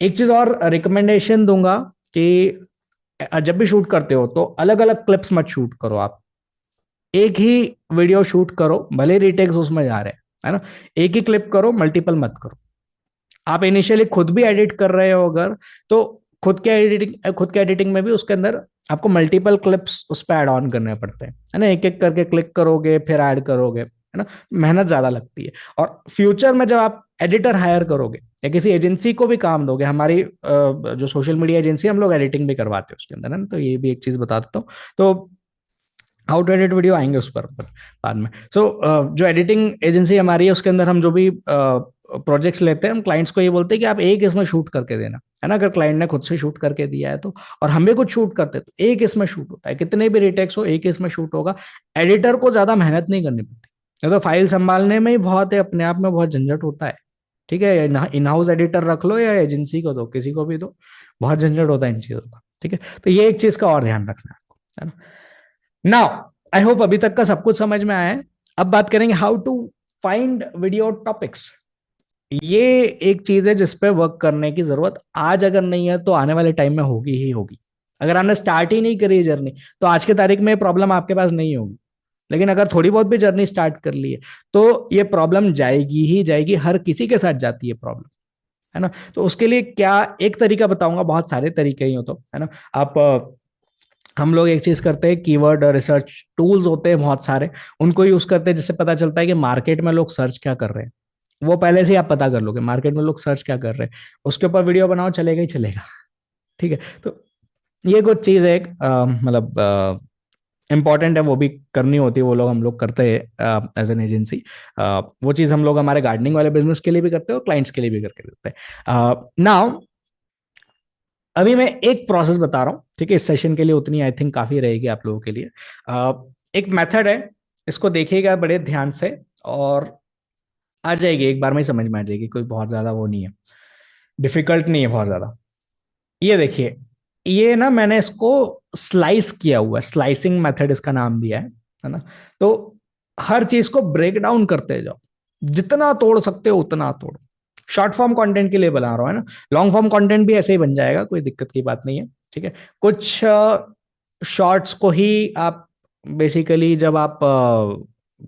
एक चीज और रिकमेंडेशन दूंगा कि जब भी शूट करते हो तो अलग अलग क्लिप्स मत शूट करो आप। एक ही वीडियो शूट करो, भले रिटेक्स उसमें जा रहे हैं, है ना। एक ही क्लिप करो, मल्टीपल मत करो। आप इनिशियली खुद भी एडिट कर रहे हो अगर, तो खुद के एडिटिंग में भी उसके अंदर आपको मल्टीपल क्लिप्स उस पर ऐड ऑन करने पड़ते हैं, है ना। एक एक करके क्लिक करोगे फिर ऐड करोगे, है ना। मेहनत ज्यादा लगती है। और फ्यूचर में जब आप एडिटर हायर करोगे या किसी एजेंसी को भी काम दोगे, हमारी जो सोशल मीडिया एजेंसी हम लोग एडिटिंग भी करवाते हैं उसके अंदर, है ना। तो ये भी एक चीज बता देता हूँ। तो हाउ टू एडिट वीडियो आएंगे उस पर बाद में। जो एडिटिंग एजेंसी हमारी है उसके अंदर हम जो भी प्रोजेक्ट्स लेते हैं, हम क्लाइंट्स को ये बोलते हैं कि आप एक इसमें शूट करके देना, है ना। अगर क्लाइंट ने खुद से शूट करके दिया है तो, और हम भी कुछ शूट करते हैं तो एक इसमें शूट होता है, कितने भी रिटेक्स हो एक इसमें शूट होगा। एडिटर को ज्यादा मेहनत नहीं करनी पड़ती। ये तो फाइल संभालने में ही बहुत है, अपने आप में बहुत झंझट होता है। ठीक है, इन हाउस एडिटर रख लो या एजेंसी को दो, किसी को भी दो, बहुत झंझट होता है इन चीजों का। ठीक है, तो ये एक चीज का और ध्यान रखना है आपको, है ना। नाउ आई होप अभी तक का सब कुछ समझ में आया है। अब बात करेंगे how to find video topics. ये एक चीज है जिसपे वर्क करने की जरूरत आज अगर नहीं है तो आने वाले टाइम में होगी ही होगी। अगर आपने स्टार्ट ही नहीं करी जर्नी तो आज के तारीख में प्रॉब्लम आपके पास नहीं होगी। लेकिन अगर थोड़ी बहुत भी जर्नी स्टार्ट कर ली है तो ये प्रॉब्लम जाएगी ही जाएगी, हर किसी के साथ जाती है प्रॉब्लम, है ना। तो उसके लिए क्या, एक तरीका बताऊंगा, बहुत सारे तरीके ही हो तो, है ना। आप हम लोग एक चीज करते हैं, कीवर्ड रिसर्च टूल्स होते हैं बहुत सारे, उनको यूज करते हैं, जिससे पता चलता है कि मार्केट में लोग सर्च क्या कर रहे हैं। वो पहले से ही आप पता कर लोगे मार्केट में लोग सर्च क्या कर रहे हैं, उसके ऊपर वीडियो बनाओ, चलेगा ही चलेगा। ठीक है। तो ये कुछ चीज है, मतलब इंपॉर्टेंट है, वो भी करनी होती है, वो लोग हम लोग करते हैं एज एन एजेंसी। वो चीज हम लोग हमारे गार्डनिंग वाले बिजनेस के लिए भी करते हैं और क्लाइंट्स के लिए भी करके देते हैं। नाउ अभी मैं एक प्रोसेस बता रहा हूँ, ठीक है। इस सेशन के लिए उतनी आई थिंक काफी रहेगी आप लोगों के लिए। एक मेथड है, इसको देखिएगा बड़े ध्यान से, और आ जाएगी एक बार में ही समझ में आ जाएगी, कोई बहुत ज्यादा वो नहीं है, डिफिकल्ट नहीं है बहुत ज्यादा। ये देखिए, ये ना मैंने इसको स्लाइस किया हुआ है, स्लाइसिंग मेथड इसका नाम दिया है ना। तो हर चीज को ब्रेक डाउन करते जाओ, जितना तोड़ सकते हो उतना तोड़ो। शॉर्ट फॉर्म कंटेंट के लिए बना रहा हूं, है ना। लॉन्ग फॉर्म कंटेंट भी ऐसे ही बन जाएगा, कोई दिक्कत की बात नहीं है। ठीक है, कुछ शॉर्ट्स को ही आप बेसिकली जब आप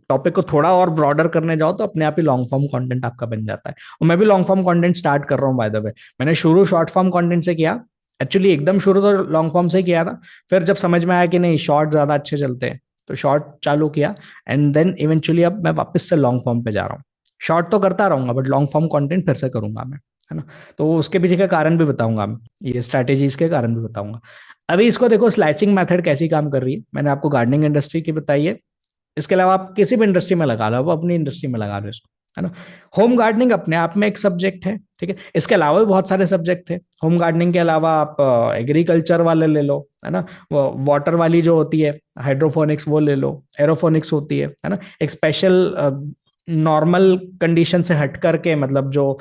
टॉपिक को थोड़ा और ब्रॉडर करने जाओ तो अपने आप ही लॉन्ग फॉर्म कंटेंट आपका बन जाता है। और मैं भी लॉन्ग फॉर्म कंटेंट स्टार्ट कर रहा हूँ बाय द वे। मैंने शुरू शॉर्ट फॉर्म कंटेंट से किया, एक्चुअली एकदम शुरू तो लॉन्ग फॉर्म से किया था। फिर जब समझ में आया कि नहीं शॉर्ट ज्यादा अच्छे चलते हैं तो शॉर्ट चालू किया, एंड देन इवेंचुअली अब मैं वापस से लॉन्ग फॉर्म पे जा रहा हूँ। शॉर्ट तो करता रहूंगा बट लॉन्ग फॉर्म कंटेंट फिर से करूंगा मैं, है ना। तो उसके पीछे का कारण भी बताऊंगा मैं, ये स्ट्रैटेजीज के कारण भी बताऊंगा। अभी इसको देखो, स्लाइसिंग मेथड कैसी काम कर रही है, मैंने आपको गार्डनिंग इंडस्ट्री की बताई है। इसके अलावा आप किसी भी इंडस्ट्री में लगा लो, वो अपनी इंडस्ट्री में लगा लो इसको, है ना। होम गार्डनिंग अपने आप में एक सब्जेक्ट है, ठीक है। इसके अलावा भी बहुत सारे सब्जेक्ट थे। होम गार्डनिंग के अलावा आप एग्रीकल्चर वाले ले लो, है ना। वाटर वाली जो होती है हाइड्रोफोनिक्स वो ले लो, एरोफोनिक्स होती है ना। एक स्पेशल नॉर्मल कंडीशन से हट करके, मतलब जो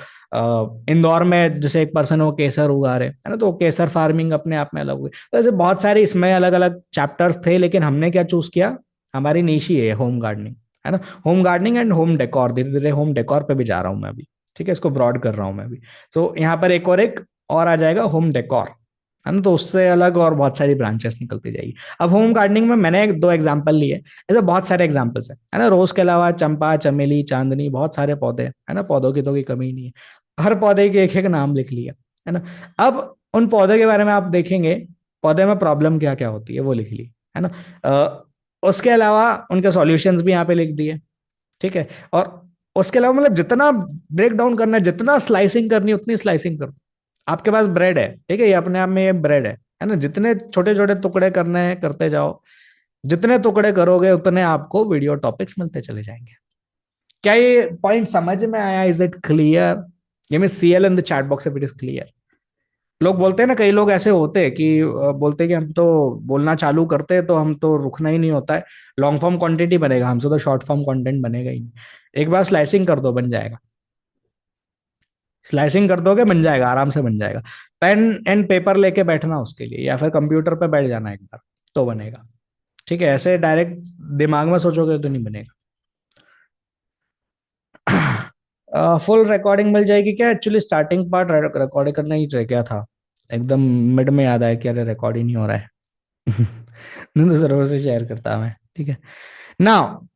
इंदौर में जैसे एक पर्सन वो केसर उगा रहे, है ना, तो केसर फार्मिंग अपने आप में अलग हुई। तो ऐसे बहुत सारे इसमें अलग अलग चैप्टर्स थे, लेकिन हमने क्या चूज किया, हमारी निश ही है होम गार्डनिंग, है ना। Home gardening and home decor, धीरे धीरे होम डेकोर पे भी जा रहा हूँ मैं अभी। ठीक है, इसको ब्रॉड कर रहा हूँ मैं अभी। तो यहाँ पर एक और आ जाएगा होम डेकोर, है ना। तो उससे अलग और बहुत सारी ब्रांचेस निकलती जाएगी। अब होम गार्डनिंग में मैंने दो एग्जांपल लिए, ऐसे बहुत सारे एग्जांपल्स है ना। रोज के अलावा चंपा, चमेली, चांदनी, बहुत सारे पौधे हैं, है ना। पौधों की तो कोई कमी नहीं है, हर पौधे के एक एक नाम लिख लिया, है ना। अब उन पौधे के बारे में आप देखेंगे, पौधे में प्रॉब्लम क्या क्या होती है वो लिख ली, है ना। उसके अलावा उनके सॉल्यूशंस भी यहाँ पे लिख दिए, ठीक है। और उसके अलावा मतलब जितना ब्रेक डाउन करना है, जितना स्लाइसिंग करनी है उतनी स्लाइसिंग करो। आपके पास ब्रेड है, ठीक है, ये अपने आप में ये ब्रेड है ना। जितने छोटे छोटे टुकड़े करने हैं करते जाओ, जितने टुकड़े करोगे उतने आपको वीडियो टॉपिक्स मिलते चले जाएंगे। क्या ये पॉइंट समझ में आया? Is it clear? ये मैं CL in the chat box if it is clear. लोग बोलते हैं ना, कई लोग ऐसे होते हैं कि बोलते हैं कि हम तो बोलना चालू करते हैं तो हम तो रुकना ही नहीं होता है, लॉन्ग फॉर्म कंटेंट ही बनेगा हमसे, तो शॉर्ट फॉर्म कंटेंट बनेगा ही नहीं। एक बार स्लाइसिंग कर दो, बन जाएगा। स्लाइसिंग कर दोगे, बन जाएगा, आराम से बन जाएगा। पेन एंड पेपर लेके बैठना उसके लिए, या फिर कंप्यूटर पे बैठ जाना एक बार, तो बनेगा। ठीक है, ऐसे डायरेक्ट दिमाग में सोचोगे तो नहीं बनेगा। फुल रिकॉर्डिंग मिल जाएगी क्या? एक्चुअली स्टार्टिंग पार्ट रिकॉर्ड करना ही रह गया था, एकदम मिड में याद आया कि अरे रिकॉर्ड ही नहीं हो रहा है। नहीं तो जरूर से शेयर करता मैं, ठीक है। नाउ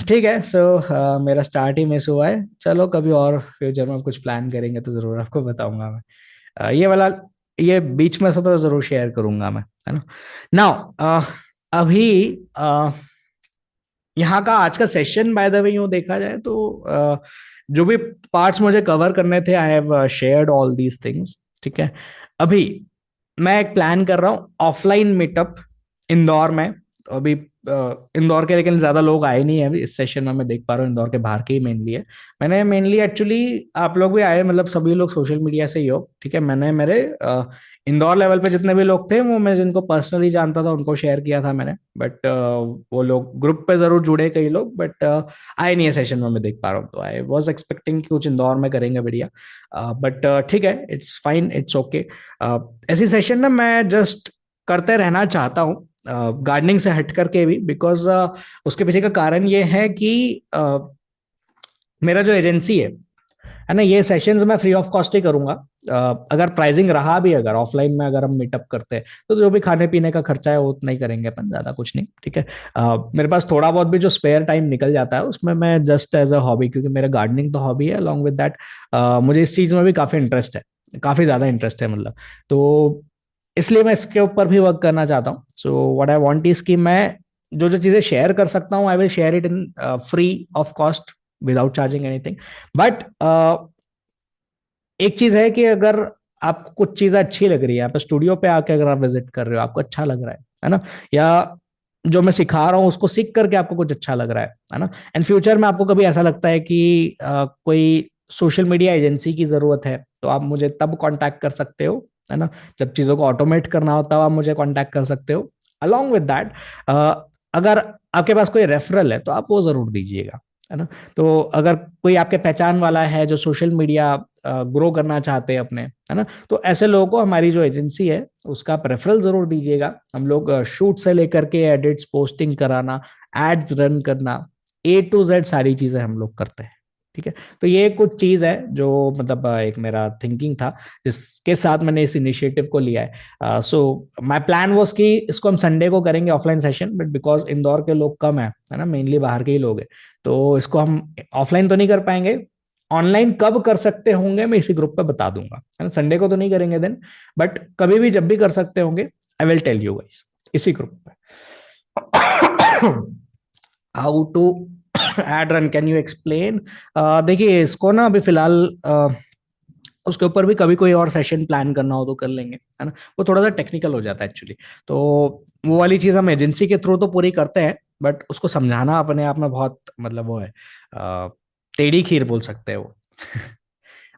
ठीक है, सो मेरा स्टार्ट ही मिस हुआ है। चलो कभी और फ्यूचर में कुछ प्लान करेंगे तो जरूर आपको बताऊंगा मैं। ये वाला, ये बीच में से तो जरूर शेयर करूंगा मैं, है ना। नाउ अभी यहाँ का आज का सेशन बाय द वे यूँ देखा जाए तो जो भी पार्ट्स मुझे कवर करने थे, I have shared all these things, ठीक है। अभी मैं एक प्लान कर रहा हूँ ऑफलाइन मीटअप इंदौर में। तो अभी इंदौर के लेकिन ज्यादा लोग आए नहीं है अभी इस सेशन में, मैं देख पा रहा हूँ इंदौर के बाहर के ही मेनली है। मैंने मेनली एक्चुअली, आप लोग भी आए, मतलब सभी लोग सोशल मीडिया से ही हो, ठीक है। मैंने मेरे इंदौर लेवल पे जितने भी लोग थे, वो मैं जिनको पर्सनली जानता था उनको शेयर किया था मैंने, बट वो लोग ग्रुप पे जरूर जुड़े कई लोग, बट आए नहीं है सेशन में, मैं देख पा रहा हूँ। तो आई वॉज एक्सपेक्टिंग कि कुछ इंदौर में करेंगे बढ़िया, बट ठीक है, इट्स फाइन, इट्स ओके। ऐसी सेशन ना मैं जस्ट करते रहना चाहता हूँ, गार्डनिंग से हट करके भी, बिकॉज उसके पीछे का कारण ये है कि मेरा जो एजेंसी है ना, ये सेशंस मैं फ्री ऑफ कॉस्ट ही करूंगा। अगर प्राइसिंग रहा भी, अगर ऑफलाइन में अगर हम मीटअप करते हैं, तो जो भी खाने पीने का खर्चा है वो उतना ही करेंगे अपन, ज्यादा कुछ नहीं, ठीक है। मेरे पास थोड़ा बहुत भी जो स्पेयर टाइम निकल जाता है उसमें मैं जस्ट एज अ हॉबी, क्योंकि मेरा गार्डनिंग तो हॉबी है, अलॉन्ग विद दैट मुझे इस चीज में भी काफी इंटरेस्ट है, काफी ज्यादा इंटरेस्ट है मतलब। तो इसलिए मैं इसके ऊपर भी वर्क करना चाहता हूँ। So what I want is कि मैं जो जो चीजें शेयर कर सकता हूँ, आई will share it in free of cost, without charging anything. But एक चीज है कि अगर आपको कुछ चीजें अच्छी लग रही है, आप स्टूडियो पे आके अगर आप विजिट कर रहे हो, आपको अच्छा लग रहा है ना, या जो मैं सिखा रहा हूँ उसको सीख करके आपको कुछ अच्छा लग रहा है ना, एंड फ्यूचर में आपको कभी ऐसा लगता है कि कोई सोशल मीडिया एजेंसी की जरूरत है, तो आप मुझे तब कांटेक्ट कर सकते हो, है ना। जब चीजों को ऑटोमेट करना हो तब आप मुझे कांटेक्ट कर सकते हो। अलोंग विद दैट, अगर आपके पास कोई रेफरल है तो आप वो जरूर दीजिएगा, है ना। तो अगर कोई आपके पहचान वाला है जो सोशल मीडिया ग्रो करना चाहते हैं अपने, है ना, तो ऐसे लोगों को हमारी जो एजेंसी है उसका प्रेफरल जरूर दीजिएगा। हम लोग शूट से लेकर के एडिट्स, पोस्टिंग कराना, एड्स रन करना, A to Z सारी चीजें हम लोग करते हैं, ठीक है। तो ये कुछ चीज है जो मतलब एक मेरा थिंकिंग था, जिसके साथ मैंने इस इनिशिएटिव को लिया है। सो माय प्लान वाज कि इसको हम संडे को करेंगे offline session, but because Indore के लोग कम है ना, मेनली बाहर के ही लोग हैं, तो इसको हम ऑफलाइन तो नहीं कर पाएंगे। ऑनलाइन कब कर सकते होंगे मैं इसी ग्रुप पे बता दूंगा, है ना। संडे को तो नहीं करेंगे दिन, बट कभी भी जब भी कर सकते होंगे, I will tell you guys इसी ग्रुप पे। How to ad run, can you explain? देखिए इसको ना अभी फिलहाल उसके ऊपर भी कभी कोई और सेशन प्लान करना हो तो कर लेंगे, है ना। वो थोड़ा सा टेक्निकल हो जाता है एक्चुअली, तो वो वाली चीज हम एजेंसी के थ्रू तो पूरी करते हैं, बट उसको समझाना अपने आप में बहुत मतलब वो है, टेढ़ी खीर बोल सकते हैं वो।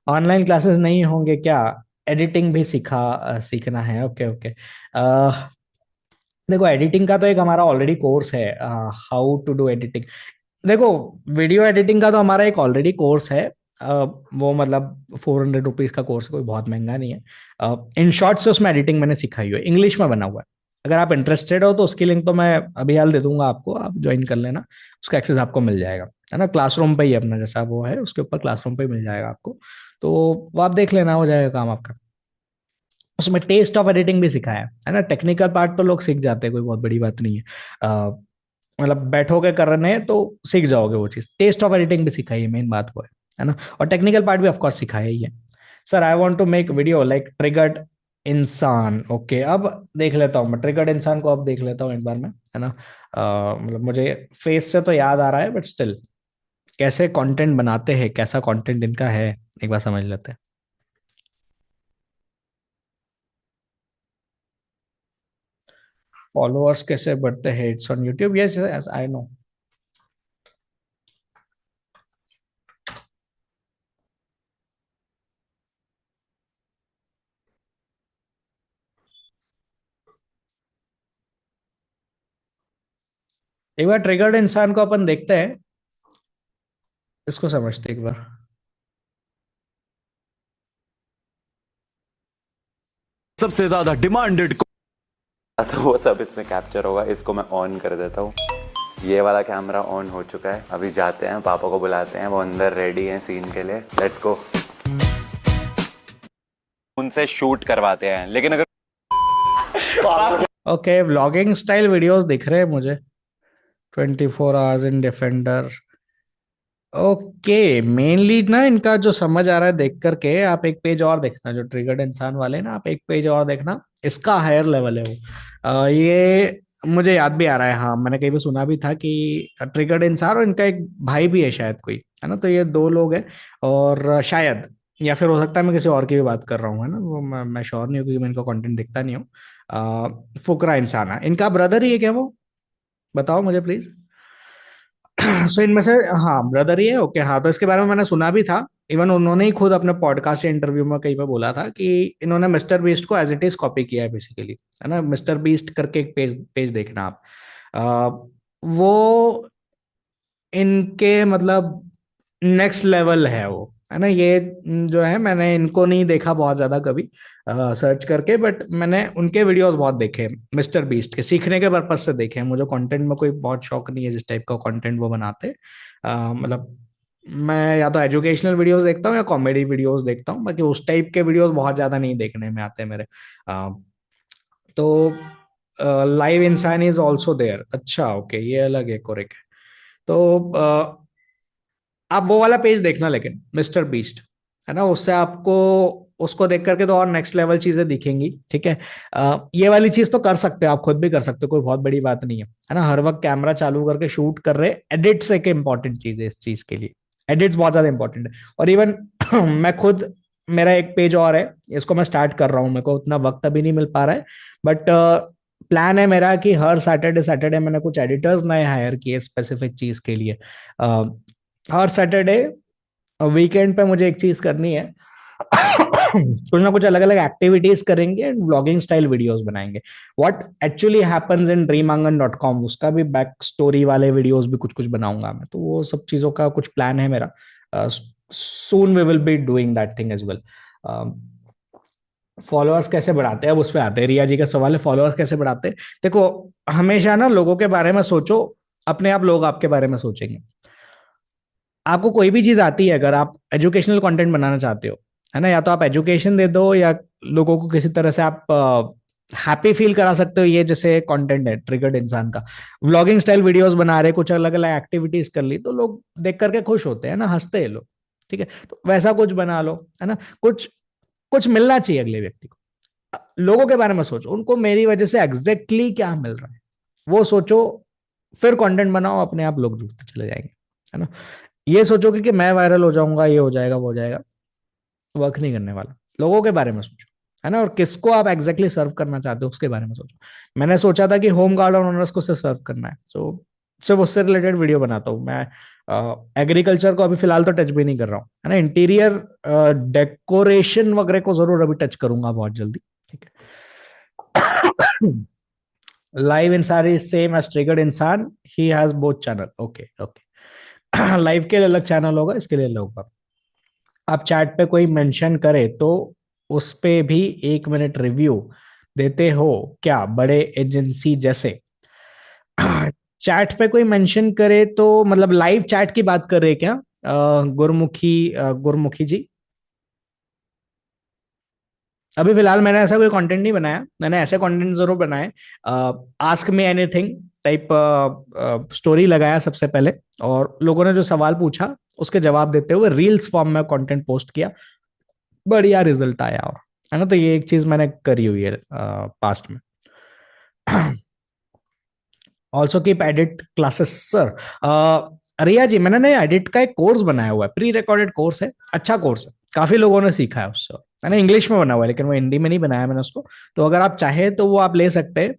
ऑनलाइन क्लासेस नहीं होंगे क्या? एडिटिंग भी सीखना है, ओके ओके। देखो एडिटिंग का तो एक हमारा ऑलरेडी कोर्स है, हाउ टू डू एडिटिंग। देखो वीडियो एडिटिंग का तो हमारा एक ऑलरेडी कोर्स है, वो मतलब 400 रुपीज का कोर्स, कोई बहुत महंगा नहीं है। इन शॉर्ट से उसमें एडिटिंग मैंने सिखाई हुई है, इंग्लिश में बना हुआ है। अगर आप इंटरेस्टेड हो तो उसकी लिंक तो मैं अभी हाल दे दूंगा आपको, आप ज्वाइन कर लेना, उसका एक्सेस आपको मिल जाएगा, है ना। क्लासरूम पे ही अपना जैसा वो है उसके ऊपर क्लासरूम पे ही मिल जाएगा आपको, तो वो आप देख लेना, हो जाएगा काम आपका। उसमें टेस्ट ऑफ एडिटिंग भी सिखाया है ना। टेक्निकल पार्ट तो लोग सीख जाते हैं, कोई बहुत बड़ी बात नहीं है, मतलब बैठोगे करने तो सीख जाओगे वो चीज। टेस्ट ऑफ एडिटिंग भी सिखाई है, मेन बात वो है ना। और टेक्निकल पार्ट भी ऑफकोर्स सिखाया ही है। Sir I want to make video like triggered Insaan, okay. अब देख लेता हूँ मैं ट्रिगर्ड इंसान को, अब देख लेता हूँ एक बार में, है ना। मतलब मुझे फेस से तो याद आ रहा है, बट स्टिल कैसे कंटेंट बनाते हैं, कैसा कंटेंट इनका है, एक बार समझ लेते हैं। फॉलोअर्स कैसे बढ़ते हैं? It's on YouTube, yes I know. एक बार ट्रिगर्ड इंसान को अपन देखते हैं, इसको समझते हैं एक बार। सबसे ज्यादा डिमांडेड। तो वो सब इसमें कैप्चर होगा। इसको मैं ऑन कर देता हूँ। ये वाला कैमरा ऑन हो चुका है। अभी जाते हैं, पापा को बुलाते हैं, वो अंदर रेडी हैं सीन के लिए। Let's go. उनसे शूट करवाते हैं, लेकिन अगर ओके, व्लॉगिंग स्टाइल वीडियोस दिख रहे हैं मुझे। 24 hours in defender. Okay, mainly ना इनका जो समझ आ रहा है देख करके, आप एक पेज और देखना, जो ट्रिगर्ड इंसान वाले ना, आप एक पेज और देखना, इसका हायर लेवल है वो। ये मुझे याद भी आ रहा है, हाँ मैंने कहीं भी सुना भी था कि ट्रिगर्ड इंसान और इनका एक भाई भी है शायद कोई, है ना, तो ये दो लोग हैं। और शायद, या फिर हो सकता है मैं किसी और की भी बात कर रहा हूँ, है ना, वो मैं श्योर नहीं हूँ क्योंकि मैं इनका कंटेंट देखता नहीं हूँ। फुकरा इंसान है इनका ब्रदर ही है क्या वो? बताओ मुझे प्लीज। सो इनमें से, हाँ ब्रदर ही है, ओके, हाँ तो इसके बारे में मैंने सुना भी था। इवन उन्होंने ही खुद अपने पॉडकास्ट या इंटरव्यू में कहीं पे बोला था कि इन्होंने मिस्टर बीस्ट को एज इट इज कॉपी किया है बेसिकली, है ना। मिस्टर बीस्ट करके एक पेज पेज देखना आप। वो इनके मतलब नेक्स्ट लेवल है वो, है ना। ये जो है, मैंने इनको नहीं देखा बहुत ज्यादा कभी सर्च करके, बट मैंने उनके वीडियोस बहुत देखे मिस्टर बीस्ट के, सीखने के पर्पज से देखे हैं। मुझे कंटेंट में कोई बहुत शौक नहीं है जिस टाइप का कंटेंट वो बनाते। मतलब मैं या तो एजुकेशनल वीडियोस देखता हूँ या कॉमेडी वीडियोस देखता हूँ, बाकी उस टाइप के वीडियोस बहुत ज्यादा नहीं देखने में आते मेरे। अ, तो लाइव इंसान इज ऑल्सो देयर, अच्छा ओके, ये अलग है, कोरिक है। तो आप वो वाला पेज देखना, लेकिन मिस्टर बीस्ट, है ना, उससे आपको उसको देख करके तो और नेक्स्ट लेवल चीजें दिखेंगी, ठीक है। ये वाली चीज तो कर सकते हो, आप खुद भी कर सकते हो, कोई बहुत बड़ी बात नहीं है ना। हर वक्त कैमरा चालू करके शूट कर रहे, एडिट्स एक इंपॉर्टेंट चीज है इस चीज के लिए। एडिट्स बहुत ज्यादा इंपॉर्टेंट है। और इवन मैं खुद, मेरा एक पेज और है, इसको मैं स्टार्ट कर रहा हूँ, मेरे को उतना वक्त अभी नहीं मिल पा रहा है, बट प्लान है मेरा कि हर सैटरडे सैटरडे मैंने कुछ एडिटर्स नए हायर किए स्पेसिफिक चीज के लिए। हर सैटरडे वीकेंड पे मुझे एक चीज करनी है, कुछ ना कुछ अलग अलग एक्टिविटीज करेंगे एंड व्लॉगिंग स्टाइल वीडियोस बनाएंगे। What actually happens in dreamangan.com, उसका भी बैक स्टोरी वाले वीडियोस भी कुछ कुछ बनाऊंगा मैं, तो वो सब चीजों का कुछ प्लान है मेरा। Soon we will be doing that thing as well. Followers कैसे बढ़ाते हैं, अब उस पर आते हैं। रिया जी का सवाल है, फॉलोअर्स कैसे बढ़ाते हैं। देखो, हमेशा ना लोगों के बारे में सोचो, अपने आप लोग आपके बारे में सोचेंगे। आपको कोई भी चीज आती है, अगर आप एजुकेशनल कंटेंट बनाना चाहते हो, है ना, या तो आप एजुकेशन दे दो, या लोगों को किसी तरह से आप हैप्पी फील करा सकते हो, ये जैसे कंटेंट है ट्रिगर्ड इंसान का। व्लॉगिंग स्टाइल वीडियोस बना रहे, कुछ अलग अलग एक्टिविटीज कर ली, तो लोग देख करके खुश होते हैं ना, हंसते हैं लोग, ठीक है। तो वैसा कुछ बना लो, है ना। कुछ कुछ मिलना चाहिए अगले व्यक्ति को। लोगों के बारे में सोचो, उनको मेरी वजह से एग्जैक्टली exactly क्या मिल रहा है, वो सोचो, फिर कंटेंट बनाओ, अपने आप लोग जुड़ते चले जाएंगे, है ना। ये सोचोगे कि मैं वायरल हो जाऊंगा, ये हो जाएगा, वो हो जाएगा, वर्क नहीं करने वाला। लोगों के बारे में सोचो, है ना, और किसको आप एग्जैक्टली सर्व करना चाहते हो उसके बारे में सोचो। मैंने सोचा था कि होम गार्ड और ओनर्स को सिर्फ सर्व करना है, सो सिर्फ उससे रिलेटेड वीडियो बनाता हूँ मैं। एग्रीकल्चर को अभी फिलहाल तो टच भी नहीं कर रहा हूँ, है ना। इंटीरियर डेकोरेशन वगैरह को जरूर अभी टच करूंगा बहुत जल्दी, ठीक है। लाइव इंसान इज सेम एज ट्रिगर्ड इंसान, he has both channel, okay okay. Live के लिए अलग चैनल होगा, इसके लिए अलग होगा। आप चैट पे कोई मेंशन करे तो उस पे भी 1 मिनट रिव्यू देते हो क्या, बड़े एजेंसी जैसे? चैट पे कोई मेंशन करे तो मतलब लाइव चैट की बात कर रहे हैं क्या, गुरमुखी जी? अभी फिलहाल मैंने ऐसा कोई कंटेंट नहीं बनाया, मैंने ऐसे कंटेंट जरूर बनाए। Ask me anything type story लगाया सबसे पहले, और लोगों ने जो सवाल पूछा उसके जवाब देते हुए रील्स फॉर्म में कंटेंट पोस्ट किया, बढ़िया रिजल्ट आया। और है ना, तो ये एक चीज मैंने करी हुई है पास्ट में। Also keep edit classes sir. Riya ji, मैंने ना एडिट का एक कोर्स बनाया हुआ है, प्री रिकॉर्डेड कोर्स है, अच्छा कोर्स है, काफी लोगों ने सीखा है उससे। मैंने इंग्लिश में बना हुआ है, लेकिन वो हिंदी में नहीं बनाया मैंने उसको। तो अगर आप चाहे तो वो आप ले सकते हैं,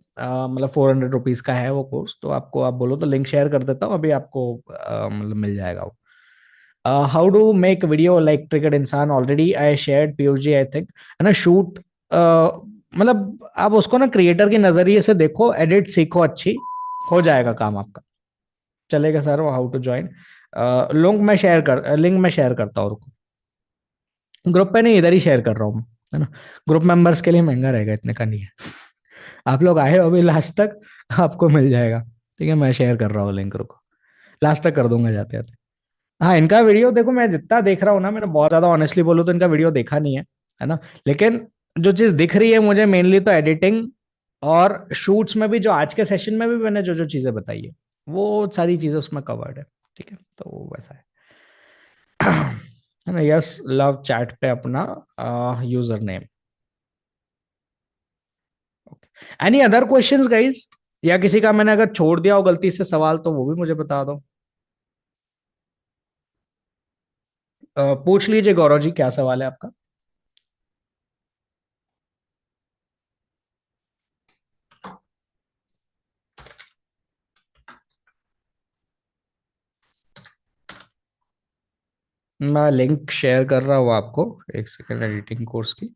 मतलब 400 रुपीज का है वो कोर्स, तो आपको आप बोलो तो लिंक शेयर कर देता हूँ अभी आपको, मतलब मिल जाएगा वो। How do make video like triggered Insaan, already I shared Piyush ji I think, है ना। शूट मतलब आप उसको ना क्रिएटर के नजरिए से देखो, एडिट सीखो अच्छी, हो जाएगा काम आपका। चलेगा सर वो हाउ टू ज्वाइन। लिंक मैं शेयर करता हूँ, ग्रुप पे नहीं इधर ही शेयर कर रहा हूँ मैं, है ना। ग्रुप मेंबर्स के लिए महंगा रहेगा, इतने का नहीं है। आप लोग आए हो अभी लास्ट तक, आपको मिल जाएगा। ठीक है, मैं शेयर कर रहा हूँ लिंक, रुको लास्ट तक कर दूंगा जाते जाते। हाँ, इनका वीडियो देखो, मैं जितना देख रहा हूँ ना, मैंने बहुत ज्यादा ऑनेस्टली बोलूँ तो इनका वीडियो देखा नहीं है ना। लेकिन जो चीज दिख रही है मुझे मेनली तो एडिटिंग और शूट्स में भी, जो आज के सेशन में भी मैंने जो जो चीजें बताई है वो सारी चीजें उसमें कवर्ड है। ठीक है, तो वो वैसा है ना। यस, लव चैट पे अपना user name. Any other questions guys, या किसी का मैंने अगर छोड़ दिया हो गलती से सवाल तो वो भी मुझे बता दो। पूछ लीजिए गौरव जी, क्या सवाल है आपका। मैं लिंक शेयर कर रहा हूँ आपको, एक सेकेंड, एडिटिंग कोर्स की।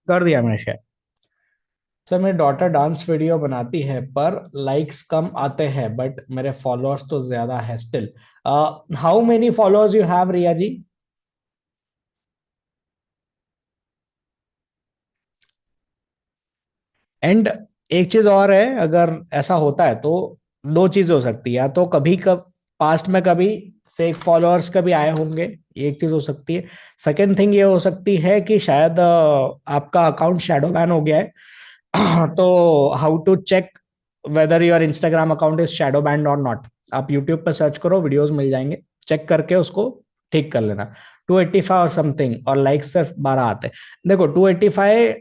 कर दिया मैंने शेयर। सर मेरी डॉटर डांस वीडियो बनाती है पर लाइक्स कम आते हैं, बट मेरे फॉलोअर्स तो ज्यादा है still. How many followers you have Riya ji. And एक चीज और है, अगर ऐसा होता है तो दो चीज हो सकती है, या तो कभी कब पास्ट में कभी फेक फॉलोअर्स कभी आए होंगे, ये एक चीज हो सकती है। सेकेंड थिंग ये हो सकती है कि शायद आपका अकाउंट शैडो बैन हो गया है। तो how to check whether your Instagram account is shadow banned और नॉट, आप यूट्यूब पर सर्च करो, वीडियोस मिल जाएंगे, चेक करके उसको ठीक कर लेना। 285 और समथिंग, और लाइक सिर्फ 12 आते हैं। देखो 285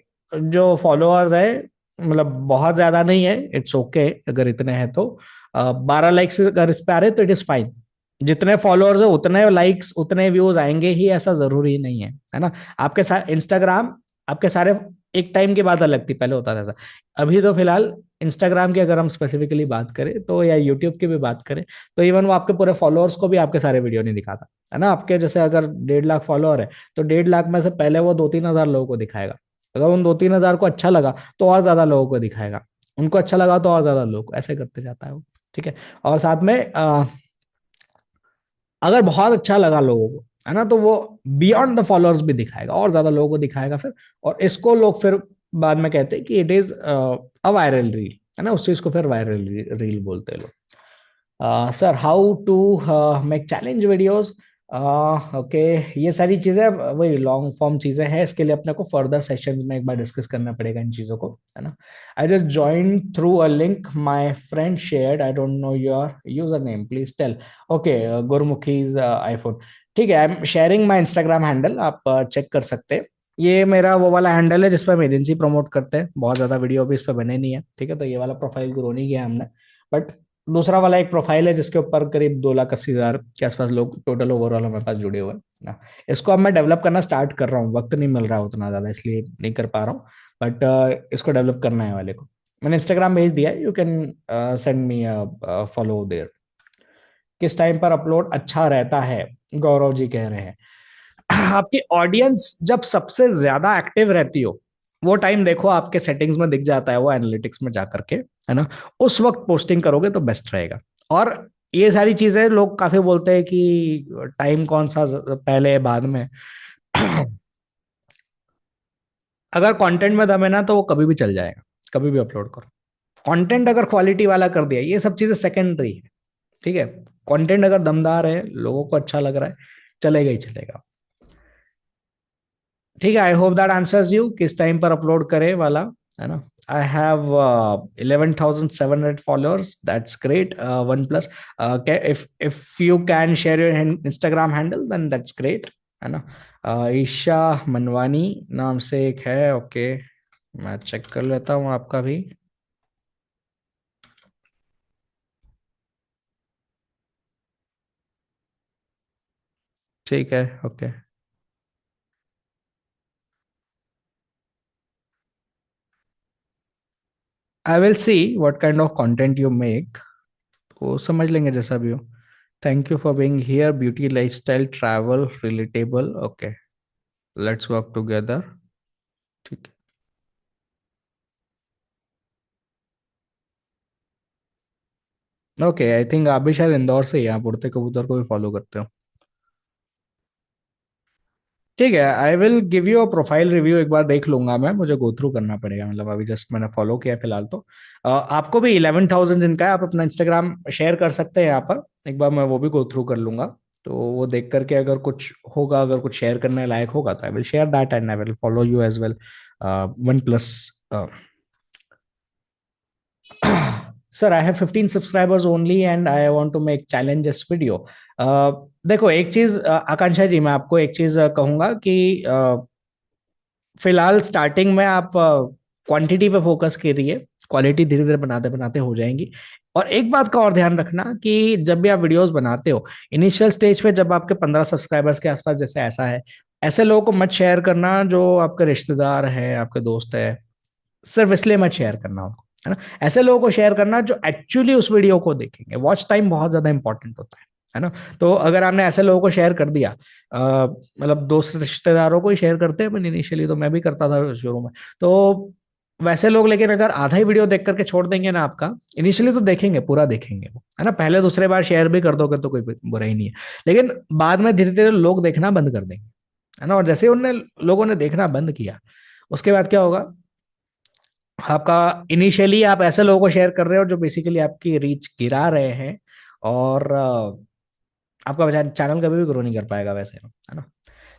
जो फॉलोअर्स है, मतलब बहुत ज्यादा नहीं है, इट्स ओके अगर इतने हैं तो। 12 लाइक्स अगर इस पे आ रहे तो इट इज फाइन। जितने फॉलोअर्स है उतने लाइक्स उतने व्यूज आएंगे ही, ऐसा जरूरी नहीं है ना। आपके साथ इंस्टाग्राम, आपके सारे एक टाइम की बात अलग थी, पहले होता था ऐसा। अभी तो फिलहाल इंस्टाग्राम की अगर हम स्पेसिफिकली बात करें तो, या यूट्यूब की भी बात करें तो, इवन वो आपके पूरे फॉलोअर्स को भी आपके सारे वीडियो नहीं दिखाता, है ना। आपके जैसे अगर 1.5 लाख फॉलोअर है तो 1.5 लाख में से पहले वो 2-3 हजार लोगों को दिखाएगा। अगर उन 2-3 हजार को अच्छा लगा तो और ज्यादा लोगों को दिखाएगा, उनको अच्छा लगा तो और ज्यादा लोगों को, ऐसे करते जाता है वो। ठीक है, और साथ में अगर बहुत अच्छा लगा लोगों को, है ना, तो वो बियॉन्ड द फॉलोअर्स भी दिखाएगा, और ज्यादा लोगों को दिखाएगा फिर। और इसको लोग फिर बाद में कहते हैं कि it is a viral reel, है ना, उस चीज को फिर वायरल रील बोलते हैं लोग। Sir how to make challenge videos. Okay, ये सारी चीजें वही लॉन्ग फॉर्म चीजें हैं, इसके लिए अपने को फर्दर सेशंस में एक बार डिस्कस करना पड़ेगा इन चीजों को, है ना। I just join through a link my friend shared, I don't know your user name please tell. Okay, गुरमुखीज आईफोन। ठीक है, I am sharing my Instagram handle, आप चेक कर सकते हैं। ये मेरा वो वाला हैंडल है जिसपे हम एजेंसी प्रमोट करते हैं, बहुत ज्यादा वीडियो भी इस पे बने नहीं है। ठीक है, तो ये वाला प्रोफाइल ग्रो नहीं किया हमने, बट दूसरा वाला एक प्रोफाइल है जिसके ऊपर करीब 2,80,000 के आसपास लोग टोटल ओवरऑल हमारे पास जुड़े हुए हैं ना। इसको अब मैं डेवलप करना स्टार्ट कर रहा हूँ, वक्त नहीं मिल रहा है उतना ज्यादा, इसलिए नहीं कर पा रहा हूँ। बट इसको डेवलप करना है वाले को। मैंने इंस्टाग्राम भेज दिया है, you can send me follow there. किस टाइम पर अपलोड अच्छा रहता है, गौरव जी कह रहे हैं। आपकी ऑडियंस जब सबसे ज्यादा एक्टिव रहती हो, वो टाइम देखो आपके सेटिंग्स में दिख जाता है, वो एनालिटिक्स में जाकर के, है ना। उस वक्त पोस्टिंग करोगे तो बेस्ट रहेगा। और ये सारी चीजें लोग काफी बोलते हैं कि टाइम कौन सा पहले बाद में। अगर कंटेंट में दम है ना तो वो कभी भी चल जाएगा, कभी भी अपलोड करो। कंटेंट अगर क्वालिटी वाला कर दिया, ये सब चीजें सेकेंडरी है। ठीक है, कंटेंट अगर दमदार है, लोगों को अच्छा लग रहा है, चलेगा ही चलेगा। ठीक है, I hope that answers you, किस टाइम पर अपलोड करे वाला, है ना। I have 11,700 followers, that's great. One plus, if you can share your Instagram handle then that's great, है ना। ईशा मनवानी नाम से एक है, ओके, मैं चेक कर लेता हूँ आपका भी। ठीक है, okay, I will see what kind of content you make, वो समझ लेंगे जैसा भी हो। Thank you for being here, beauty lifestyle travel relatable, okay, let's work together. ठीक है। ओके, आई थिंक आप भी शायद इंदौर से ही हैं, आप उड़ते कबूतर को भी फॉलो करते हो। ठीक है, I will give you a profile review, एक बार देख लूंगा मैं, मुझे गो थ्रू करना पड़ेगा, मतलब अभी जस्ट मैंने फॉलो किया फिलहाल तो। आपको भी 11,000 जिनका है, आप अपना इंस्टाग्राम शेयर कर सकते हैं यहाँ पर, एक बार मैं वो भी गो थ्रू कर लूंगा। तो वो देख करके अगर कुछ होगा, अगर कुछ शेयर करने लायक होगा तो I will share that and I will follow you as well. One plus. Sir, I have 15 subscribers only and I want to make challenges video. देखो एक चीज, आकांक्षा जी, मैं आपको एक चीज कहूंगा कि फिलहाल स्टार्टिंग में आप क्वांटिटी पे फोकस करिए, क्वालिटी धीरे धीरे बनाते बनाते हो जाएंगी। और एक बात का और ध्यान रखना कि जब भी आप वीडियोस बनाते हो, इनिशियल स्टेज पे जब आपके 15 सब्सक्राइबर्स के आसपास जैसे ऐसा है, ऐसे लोगों को मत शेयर करना जो आपके रिश्तेदार है, आपके दोस्त है। सिर्फ इसलिए मत शेयर करना उनको, है ना। ऐसे लोगों को शेयर करना जो एक्चुअली उस वीडियो को देखेंगे। वॉच टाइम बहुत ज्यादा इंपॉर्टेंट होता है ना। तो अगर आपने ऐसे लोगों को शेयर कर दिया, मतलब दोस्त रिश्तेदारों को ही शेयर करते हैं, इनिशियली तो मैं भी करता था शुरू में। तो वैसे लोग, लेकिन अगर आधा ही वीडियो देख करके छोड़ देंगे ना आपका, इनिशियली तो देखेंगे, पूरा देखेंगे वो, है ना। पहले दूसरे बार शेयर भी कर दोगे तो कोई बुरा ही नहीं है, लेकिन बाद में धीरे धीरे लोग देखना बंद कर देंगे, है ना। और जैसे उनने लोगों ने देखना बंद किया, उसके बाद क्या होगा, आपका इनिशियली आप ऐसे लोगों को शेयर कर रहे हो जो बेसिकली आपकी रीच गिरा रहे हैं, और आपका चैनल कभी भी ग्रो नहीं कर पाएगा वैसे, है ना।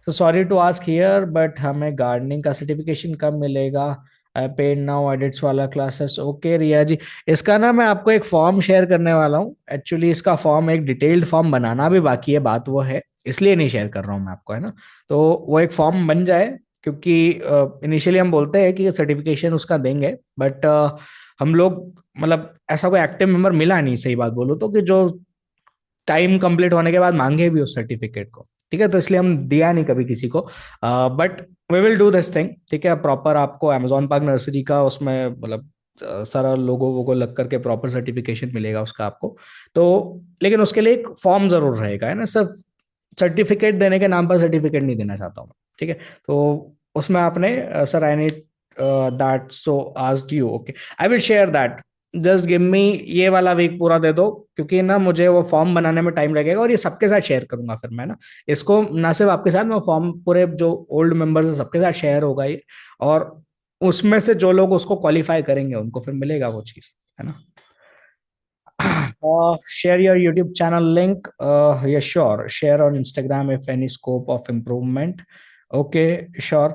तो sorry to ask here, but हमें गार्डनिंग का सर्टिफिकेशन कब मिलेगा? पेड नाउ एडिट्स वाला क्लासेस, ओके रिया जी। इसका ना मैं आपको एक फॉर्म शेयर करने वाला हूँ, एक्चुअली इसका फॉर्म, एक डिटेल्ड फॉर्म बनाना भी बाकी है, बात वो है, इसलिए नहीं शेयर कर रहा हूँ मैं आपको, है ना। तो वो एक फॉर्म बन जाए, क्योंकि इनिशियली हम बोलते हैं कि सर्टिफिकेशन उसका देंगे, बट हम लोग, मतलब ऐसा कोई एक्टिव मेंबर मिला नहीं, सही बात बोलो तो, कि जो टाइम कंप्लीट होने के बाद मांगे भी उस सर्टिफिकेट को, ठीक है। तो इसलिए हम दिया नहीं कभी किसी को, but we will do this thing, ठीक है। प्रॉपर आपको अमेजोन पार्क नर्सरी का उसमें, मतलब सारा लोगो वोगो लग करके प्रॉपर सर्टिफिकेशन मिलेगा उसका आपको। तो लेकिन उसके लिए एक फॉर्म जरूर रहेगा, है ना। सिर्फ सर्टिफिकेट देने के नाम पर सर्टिफिकेट नहीं देना चाहता हूँ मैं, ठीक है। तो उसमें आपने, sir I need that, so asked you, okay, I will share that. Just give me ये वाला वीक पूरा दे दो, क्योंकि ना मुझे वो फॉर्म बनाने में टाइम लगेगा, और ये सबके साथ शेयर करूंगा फिर मैं, ना। इसको ना सिर्फ आपके साथ, मैं फॉर्म पूरे जो ओल्ड मेंबर्स है सबके साथ शेयर होगा ये, और उसमें से जो लोग उसको क्वालिफाई करेंगे उनको फिर मिलेगा वो चीज, है ना। Share your YouTube channel link. Yeah, sure. Share on Instagram if any scope of improvement. Okay, sure.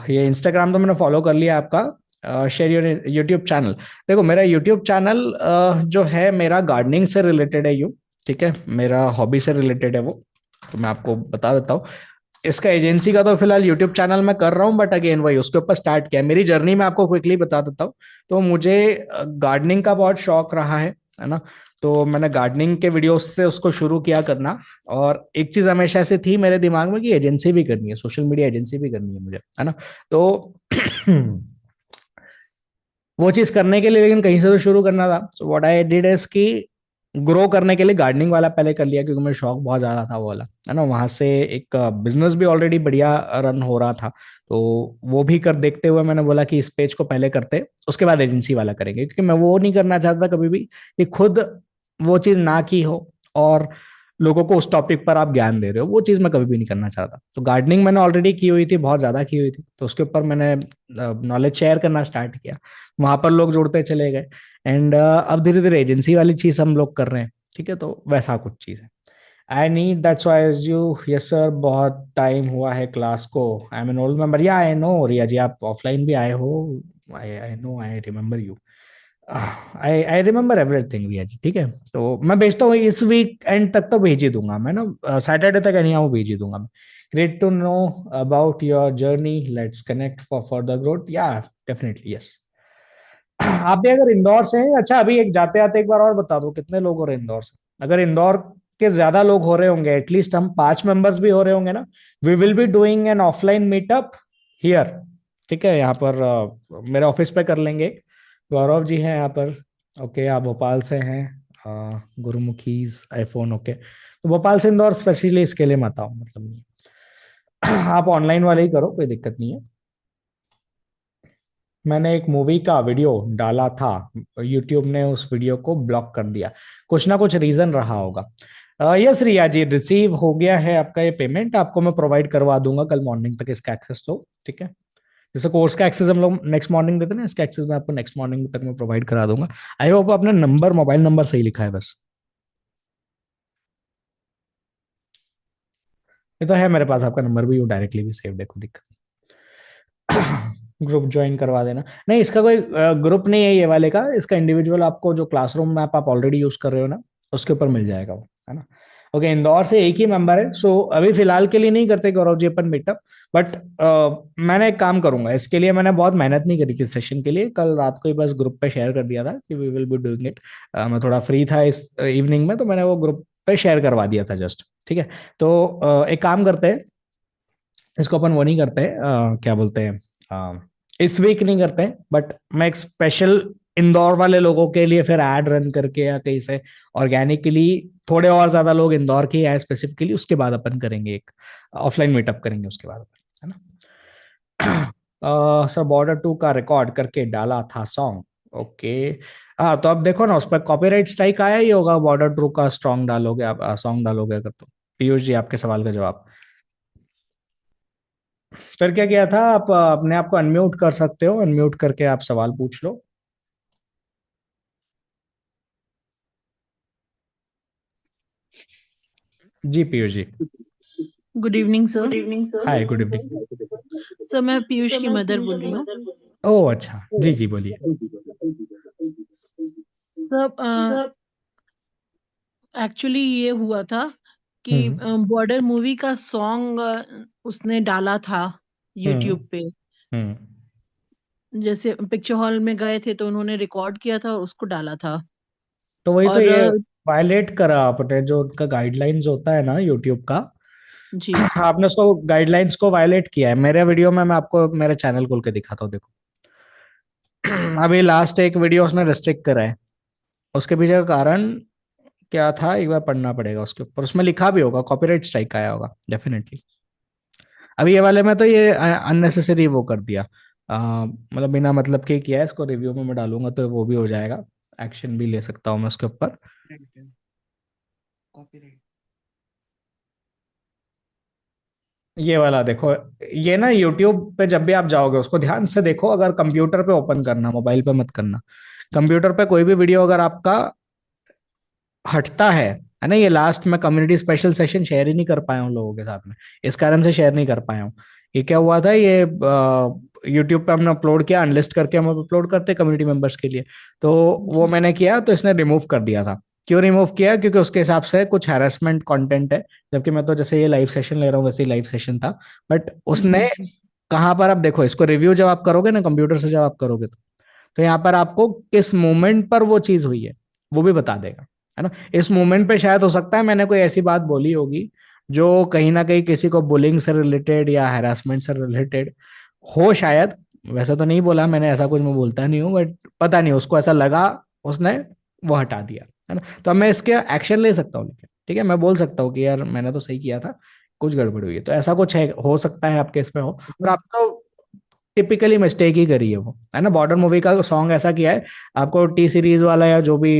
ये Instagram तो मैंने फॉलो कर लिया आपका। Share your YouTube channel. देखो मेरा यूट्यूब चैनल जो है, मेरा गार्डनिंग से रिलेटेड है यू, ठीक है, मेरा हॉबी से रिलेटेड है वो। तो मैं आपको बता देता हूँ, इसका एजेंसी का तो फिलहाल यूट्यूब चैनल मैं कर रहा हूँ, बट अगेन वही उसके ऊपर स्टार्ट किया, मेरी जर्नी में आपको क्विकली बता देता हूँ। तो मुझे गार्डनिंग का बहुत शौक रहा है ना। तो मैंने गार्डनिंग के वीडियोस से उसको शुरू किया करना, और एक चीज हमेशा से थी मेरे दिमाग में कि एजेंसी भी करनी है, सोशल मीडिया एजेंसी भी करनी है मुझे, है ना। तो वो चीज करने के लिए लेकिन कहीं से तो शुरू करना था। So what I did is कि ग्रो करने के लिए गार्डनिंग वाला पहले कर लिया, क्योंकि मेरा शौक बहुत ज्यादा था वो वाला, है ना। वहां से एक बिजनेस भी ऑलरेडी बढ़िया रन हो रहा था, तो वो भी कर देखते हुए मैंने बोला कि इस पेज को पहले करते, उसके बाद एजेंसी वाला करेंगे, क्योंकि मैं वो नहीं करना चाहता कभी भी कि खुद वो चीज ना की हो, और लोगों को उस टॉपिक पर आप ज्ञान दे रहे हो, वो चीज मैं कभी भी नहीं करना चाहता। तो गार्डनिंग मैंने ऑलरेडी की हुई थी, बहुत ज्यादा की हुई थी, तो उसके ऊपर मैंने नॉलेज शेयर करना स्टार्ट किया, वहां पर लोग जुड़ते चले गए, एंड अब धीरे धीरे एजेंसी वाली चीज हम लोग कर रहे हैं, ठीक है। तो वैसा कुछ चीज है। I need that's why as you, yes sir, बहुत टाइम हुआ है क्लास को, I am an old member, या आई नो रिया जी, आप ऑफलाइन भी आए हो, I know, I remember you, I remember everything Riya ji, ठीक है। तो मैं भेजता हूँ इस वीक एंड तक, तो भेज ही दूंगा मैं ना, सैटरडे तक एनी हाउ भेज ही दूंगा मैं। Great to know about your journey, let's connect for further growth, या डेफिनेटली यस। आप भी अगर इंदौर से हैं, अच्छा अभी एक जाते आते एक बार और बता दो कितने लोग हो रहे हैं इंदौर से। अगर इंदौर के ज्यादा लोग हो रहे होंगे, एटलीस्ट हम 5 मेंबर्स भी हो रहे होंगे ना, we will be doing an offline meetup here, ठीक है। यहाँ पर मेरे ऑफिस पे कर लेंगे। गौरव जी हैं यहाँ पर, ओके, आप भोपाल से हैं, गुरुमुखीज आईफोन, ओके। तो भोपाल से इंदौर स्पेशली इसके लिए मत आओ, मतलब नहीं। आप ऑनलाइन वाले ही करो, कोई दिक्कत नहीं है। मैंने एक मूवी का वीडियो डाला था, यूट्यूब ने उस वीडियो को ब्लॉक कर दिया। कुछ ना कुछ रीजन रहा होगा। यस रिया जी, रिसीव हो गया है आपका ये पेमेंट, आपको मैं प्रोवाइड करवा दूंगा कल मॉर्निंग तक इसका एक्सेस। तो ठीक है, जैसे कोर्स का एक्सेस हम लोग नेक्स्ट मॉर्निंग देते हैं ना, इसका एक्सेस मैं आपको नेक्स्ट मॉर्निंग तक मैं प्रोवाइड करा दूंगा। आई होप आपने नंबर, मोबाइल नंबर सही लिखा है बस। ये तो है मेरे पास आपका नंबर भी, डायरेक्टली भी सेव, देखो दिक्कत। ग्रुप ज्वाइन करवा देना। नहीं, इसका कोई ग्रुप नहीं है ये वाले का, इसका इंडिविजुअल आपको जो क्लासरूम में आप ऑलरेडी यूज कर रहे हो ना, उसके ऊपर मिल जाएगा वो, है ना। ओके, इंदौर से एक ही मेंबर है, सो अभी फिलहाल के लिए नहीं करते गौरव जी अपन मीटअप। बट मैंने एक काम करूंगा, इसके लिए मैंने बहुत मेहनत नहीं करी थी सेशन के लिए, कल रात को ही बस ग्रुप पे शेयर कर दिया था कि we will be doing it. मैं थोड़ा फ्री था इस इवनिंग में, तो मैंने वो ग्रुप पे शेयर करवा दिया था जस्ट। ठीक है, तो एक काम करते हैं, इसको अपन वो नहीं करते, क्या बोलते हैं, इस वीक नहीं करते, बट मैं एक स्पेशल इंदौर वाले लोगों के लिए फिर ऐड रन करके या कहीं से ऑर्गेनिकली थोड़े और ज्यादा लोग इंदौर के आए स्पेसिफिकली, उसके बाद अपन करेंगे एक ऑफलाइन मीटअप करेंगे उसके बाद अपन, है ना। सर बॉर्डर 2 का रिकॉर्ड करके डाला था सॉन्ग। ओके, हाँ तो अब देखो ना, उस पर कॉपीराइट स्ट्राइक आया ही होगा, बॉर्डर 2 का स्ट्रॉन्ग डालोगे आप, सॉन्ग डालोगे अगर तो। पीयूष जी, आपके सवाल का जवाब। फिर क्या किया था, आप अपने आप को अनम्यूट कर सकते हो, अनम्यूट करके आप सवाल पूछ लो। जी Piyush ji. Good evening sir. Hi, good evening. Sir मैं पीयूष की मदर बोल रही हूँ। ओह अच्छा, जी जी बोलिए। सर एक्चुअली ये हुआ था कि हम्म बॉर्डर मूवी का सॉन्ग उसने डाला था हम्म यूट्यूब पे। हम्म। जैसे पिक्चर हॉल में गए थे तो उन्होंने रिकॉर्ड किया था और उसको डाला था। तो वही तो, और ये वायलेट करा आपने जो उनका गाइडलाइंस होता है ना यूट्यूब का। जी आपने उसको गाइडलाइंस को वायलेट किया है। मेरे वीडियो में मैं आपको मेरे चैनल खोल के दिखाता हूँ, देखो। अभी लास्ट एक वीडियो उसने रिस्ट्रिक्ट करा है, उसके पीछे का कारण क्या था एक बार पढ़ना पड़ेगा उसके ऊपर, उसमें लिखा भी होगा, कॉपीराइट स्ट्राइक आया होगा डेफिनेटली। अभी ये वाले में तो ये अननेसेसरी वो कर दिया, मतलब बिना मतलब के किया है, इसको रिव्यू में मैं डालूंगा तो वो भी हो जाएगा, एक्शन भी ले सकता हूँ मैं उसके ऊपर। कॉपीराइट। ये वाला देखो, ये ना यूट्यूब पे जब भी आप जाओगे उसको ध्यान से देखो, अगर कंप्यूटर पे ओपन करना, मोबाइल पे मत करना। कंप्यूटर पे कोई भी वीडियो अगर आपका हटता है ना, ये लास्ट में कम्युनिटी स्पेशल सेशन शेयर ही नहीं कर पाया हूँ लोगों के साथ में, इस कारण से शेयर नहीं कर पाया हूँ। ये क्या हुआ था, ये यूट्यूब पे हमने अपलोड किया, अनलिस्ट करके हम अपलोड करते कम्युनिटी मेंबर्स के लिए, तो वो जी मैंने किया तो इसने रिमूव कर दिया था। क्यों रिमूव किया, क्योंकि उसके हिसाब से कुछ हैरेसमेंट कंटेंट है, जबकि मैं तो जैसे ये लाइव सेशन ले रहा हूँ वैसे ही लाइव सेशन था। बट जी उसने जी कहाँ पर, आप देखो इसको, रिव्यू जब आप करोगे ना कंप्यूटर से जब आप करोगे तो यहाँ पर आपको किस मोमेंट पर वो चीज हुई है वो भी बता देगा, है ना। इस मोमेंट पे शायद हो सकता है मैंने कोई ऐसी बात बोली होगी जो कहीं ना कहीं किसी को बुलिंग से रिलेटेड या हैरासमेंट से रिलेटेड हो शायद। वैसे तो नहीं बोला मैंने, ऐसा कुछ मैं बोलता नहीं हूँ, बट पता नहीं उसको ऐसा लगा, उसने वो हटा दिया, है ना। तो अब मैं इसके एक्शन ले सकता हूँ, लेकिन ठीक है, मैं बोल सकता हूँ कि यार मैंने तो सही किया था, कुछ गड़बड़ हुई है, तो ऐसा कुछ है, हो सकता है आपके इसमें हो, और आप तो टिपिकली मिस्टेक ही करी है वो, है ना। बॉर्डर मूवी का सॉन्ग ऐसा किया है, आपको टी सीरीज वाला या जो भी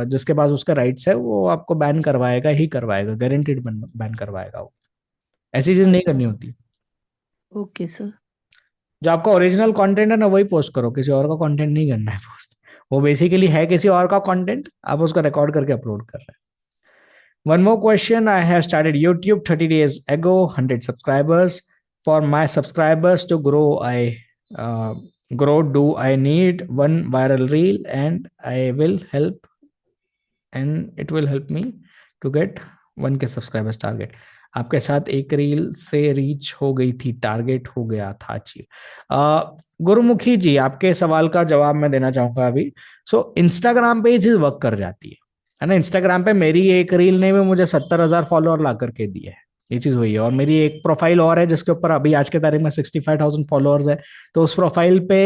जिसके पास उसका राइट्स है वो आपको बैन करवाएगा ही करवाएगा, गारंटीड बैन करवाएगा वो, ऐसी चीज नहीं करनी होती। Okay sir. जो आपका ओरिजिनल कंटेंट है ना वही पोस्ट करो, किसी और का कंटेंट नहीं करना है पोस्ट। वो बेसिकली है किसी और का कंटेंट, आप उसको रिकॉर्ड करके अपलोड कर रहे हैं। One more question. I have started YouTube 30 days ago, 100 subscribers. For my subscribers to grow, uh, do I need one viral reel and I will help and it will help me to get 1K subscribers target. आपके साथ एक reel से reach हो गई थी, target हो गया था अचीव। गुरुमुखी जी, आपके सवाल का जवाब मैं देना चाहूंगा अभी। इंस्टाग्राम पे ये चीज वर्क कर जाती है ना। इंस्टाग्राम पे मेरी एक रील ने भी मुझे 70,000 फॉलोअर ला करके दिए है, ये चीज हुई है। और मेरी एक प्रोफाइल और है जिसके ऊपर अभी आज के तारीख में 65,000 फॉलोअर्स है, तो उस प्रोफाइल पे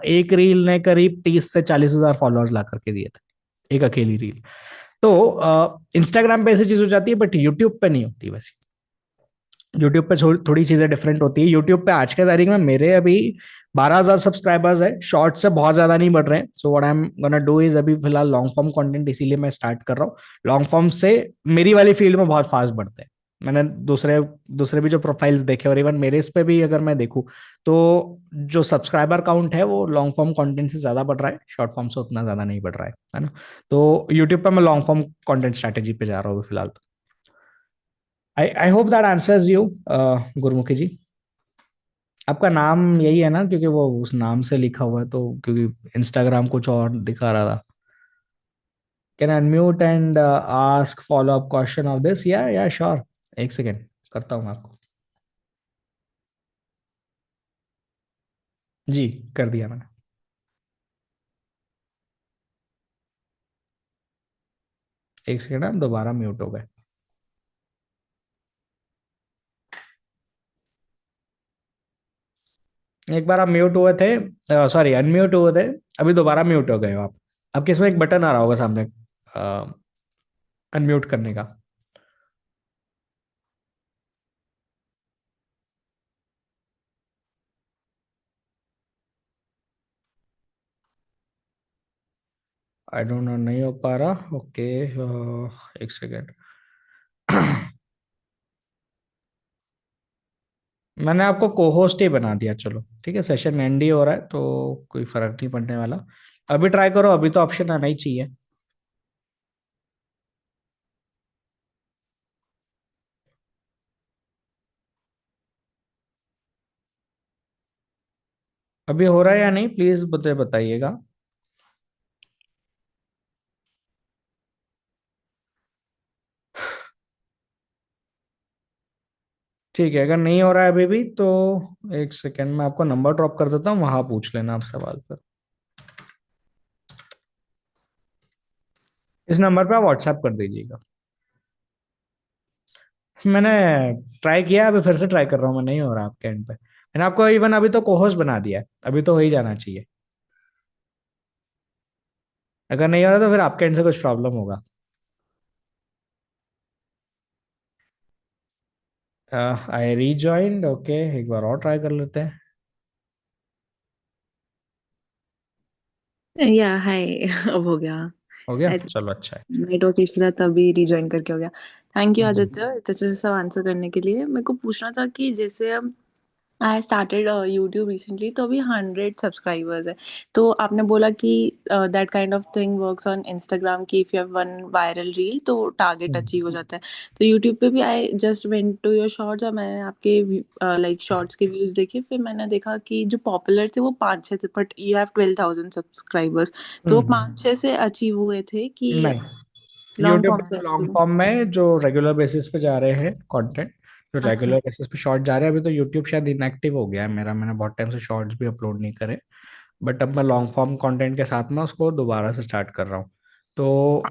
एक रील ने करीब 30 से 40,000 फॉलोअर्स ला करके दिए थे, एक अकेली रील। तो इंस्टाग्राम पे ऐसी चीज हो जाती है, बट यूट्यूब पे नहीं होती वैसी। यूट्यूब पे थोड़ी चीजें डिफरेंट होती है। यूट्यूब पे आज के तारीख में मेरे अभी 12,000 सब्सक्राइबर्स है, शॉर्ट से बहुत ज्यादा नहीं बढ़ रहे हैं। So what I am gonna do is, अभी फिलहाल लॉन्ग फॉर्म कंटेंट इसीलिए मैं स्टार्ट कर रहा हूँ। लॉन्ग फॉर्म से मेरी वाली फील्ड में बहुत फास्ट बढ़ते हैं। मैंने दूसरे दूसरे भी जो प्रोफाइल्स देखे, और इवन मेरे इस पे भी अगर मैं देखूं, तो जो सब्सक्राइबर काउंट है वो लॉन्ग फॉर्म कंटेंट से ज्यादा बढ़ रहा है, शॉर्ट फॉर्म से उतना ज्यादा नहीं बढ़ रहा है ना। तो यूट्यूब पर मैं लॉन्ग फॉर्म कंटेंट स्ट्रैटेजी पे जा रहा हूँ फिलहाल। I hope that answers you, Gurmukhi ji. आपका नाम यही है ना, क्योंकि वो उस नाम से लिखा हुआ है, तो क्योंकि इंस्टाग्राम कुछ और दिखा रहा था। Can unmute and ask follow up question of this, या श्योर। एक सेकेंड करता हूँ आपको। जी, कर दिया मैंने। एक सेकेंड, आप दोबारा म्यूट हो गए। एक बार आप म्यूट हुए थे, सॉरी अनम्यूट हुए थे, अभी दोबारा म्यूट हो गए हो आप। आपके इसमें एक बटन आ रहा होगा सामने अनम्यूट करने का। आई डोंट नो, नहीं हो पा रहा। ओके, एक सेकेंड। मैंने आपको को होस्ट ही बना दिया, चलो ठीक है, सेशन एंड ही हो रहा है तो कोई फर्क नहीं पड़ने वाला। अभी ट्राई करो, अभी तो ऑप्शन आना ही चाहिए। अभी हो रहा है या नहीं, प्लीज बताइएगा। ठीक है, अगर नहीं हो रहा है अभी भी तो एक सेकेंड में आपको नंबर ड्रॉप कर देता हूँ, वहां पूछ लेना आप सवाल फिर। इस नंबर पे आप व्हाट्सएप कर दीजिएगा। मैंने ट्राई किया, अभी फिर से ट्राई कर रहा हूँ मैं, नहीं हो रहा आपके एंड पे। मैंने आपको इवन अभी तो कोहोस्ट बना दिया है, अभी तो हो ही जाना चाहिए। अगर नहीं हो रहा तो फिर आपके एंड से कुछ प्रॉब्लम होगा। आई रीजॉइंड, ओके, एक बार और ट्राई कर लेते हैं। या हाय। अब हो गया। हो गया, आई चलो अच्छा है। नेटवर्क इशू था तभी रिज्वाइन करके हो गया। थैंक यू जी। आदित्य इतने अच्छे से सब आंसर करने के लिए। मेरे को पूछना था कि जैसे अब आई स्टार्टेड यूट्यूब रिसेंटली, तो अभी 100 सब्सक्राइबर्स है। तो आपने बोला कि that kind of thing works on Instagram की if you have one viral reel तो टारगेट अचीव हो जाता है। तो यूट्यूब पे भी I just went to your shorts और मैंने आपके लाइक शॉर्ट्स के व्यूज देखे, फिर मैंने देखा कि जो पॉपुलर थे वो 5-6 थे, बट यू हैव 12,000 सब्सक्राइबर्स। तो वो हम्म 5-6 से अचीव हुए थे कि नहीं, लॉन्ग यूट्यूब फॉर्म से लॉन्ग अचीव? फॉर्म में जो रेगुलर बेसिस पे जा रहे हैं कंटेंट, जो अच्छा। रेगुलर बेसिस पे शॉर्ट जा रहे हैं, अभी तो यूट्यूब शायद इनएक्टिव हो गया है मेरा, मैंने बहुत टाइम से शॉर्ट्स भी अपलोड नहीं करे। बट अब मैं लॉन्ग फॉर्म कंटेंट के साथ में उसको दोबारा से स्टार्ट कर रहा हूँ। तो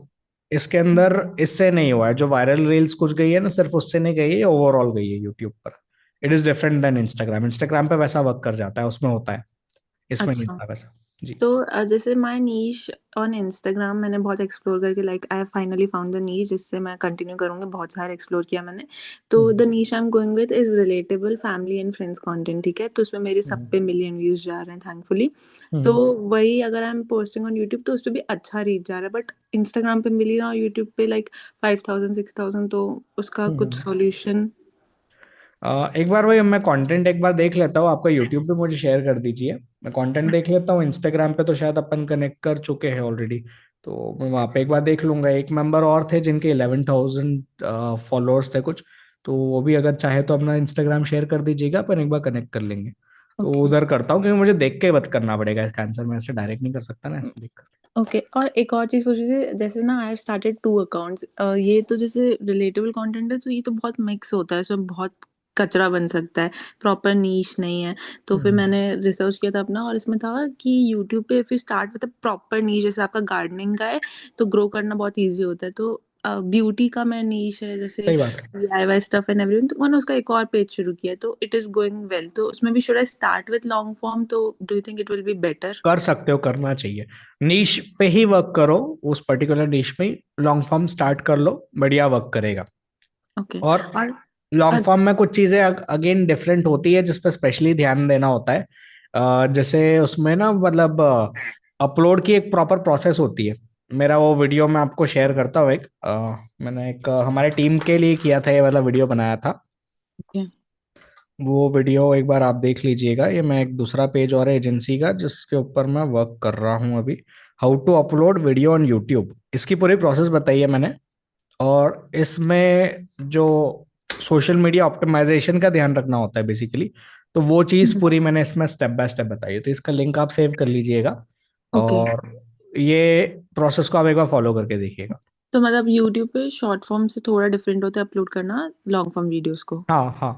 इसके अंदर इससे नहीं हुआ है, जो वायरल रील्स कुछ गई है ना, सिर्फ उससे नहीं गई है, ओवरऑल गई है यूट्यूब पर। It is different than Instagram. Instagram पे वैसा वर्क कर जाता है, उसमें होता है, इसमें नहीं अच्छा। होता वैसा। जी। तो जैसे माय नीश ऑन इंस्टाग्राम मैंने बहुत एक्सप्लोर करके like I finally found the niche जिससे मैं कंटिन्यू करूंगी। बहुत सारे एक्सप्लोर किया मैंने। तो the hmm, niche I am going with is relatable family and friends content, ठीक है। तो उसमें मेरे सब हम्म, पे मिलियन व्यूज जा रहे हैं थैंकफुली। तो हम्म, वही अगर I am posting on YouTube तो उस पर भी अच्छा रीच जा रहा है, बट इंस्टाग्राम पे मिल ही रहा, यूट्यूब पे लाइक 5,000 6,000। तो उसका कुछ हम्म। सॉल्यूशन? एक बार वही मैं कंटेंट एक बार देख लेता हूँ, आपका यूट्यूब पे मुझे शेयर कर दीजिए, मैं कंटेंट देख लेता हूँ। इंस्टाग्राम पे तो शायद अपन कनेक्ट कर चुके हैं ऑलरेडी, तो मैं वहाँ पे एक बार देख लूंगा। एक मेंबर और थे जिनके 11,000 फॉलोअर्स थे कुछ, तो वो भी अगर चाहे तो अपना इंस्टाग्राम शेयर कर दीजिएगा, अपन एक बार कनेक्ट कर लेंगे। तो ओके। उधर करता हूँ, क्योंकि मुझे देख के बात करना पड़ेगा इसका आंसर, मैं ऐसे डायरेक्ट नहीं कर सकता ना, ऐसे देख कर। ओके। और एक और चीज पूछ रही थी, जैसे ना आई हैव स्टार्टेड 2 अकाउंट्स। ये तो जैसे रिलेटेबल कंटेंट है तो ये तो बहुत मिक्स होता है, इसमें बहुत कचरा बन सकता है, प्रॉपर नीश नहीं है। तो फिर हम्म, मैंने रिसर्च किया था अपना और इसमें था कि यूट्यूब पे if you start with a proper niche, जैसे आपका गार्डनिंग का है तो ग्रो करना बहुत इजी होता है। तो ब्यूटी का मैं नीश है जैसे सही बात है। DIY स्टफ एंड एवरीथिंग, तो मैंने उसका एक और पेज शुरू किया है तो इट इज गोइंग वेल। तो उसमें भी should I start with long form? तो do you think it will be better? कर सकते हो, करना चाहिए। नीश पे ही वर्क करो, उस पर्टिकुलर नीश में लॉन्ग फॉर्म स्टार्ट कर लो, बढ़िया वर्क करेगा। ओके। और और लॉन्ग फॉर्म में कुछ चीजें अगेन डिफरेंट होती है, जिस पर स्पेशली ध्यान देना होता है। जैसे उसमें ना मतलब अपलोड की एक प्रॉपर प्रोसेस होती है। मेरा वो वीडियो मैं आपको शेयर करता हूँ एक मैंने एक हमारे टीम के लिए किया था, ये वाला वीडियो बनाया था। ओके। वो वीडियो एक बार आप देख लीजिएगा। ये मैं एक दूसरा पेज और है एजेंसी का जिसके ऊपर मैं वर्क कर रहा हूँ अभी। How to upload video on YouTube, इसकी पूरी प्रोसेस बताई है मैंने। और इसमें जो सोशल मीडिया ऑप्टिमाइजेशन का ध्यान रखना होता है बेसिकली, तो वो चीज़ पूरी मैंने इसमें स्टेप बाय स्टेप बताई है। तो इसका लिंक आप सेव कर लीजिएगा ओके। और ये प्रोसेस को आप एक बार फॉलो करके देखिएगा। तो मतलब यूट्यूब पे शॉर्ट फॉर्म से थोड़ा डिफरेंट होता है अपलोड करना लॉन्ग फॉर्म वीडियोस को। हाँ हाँ,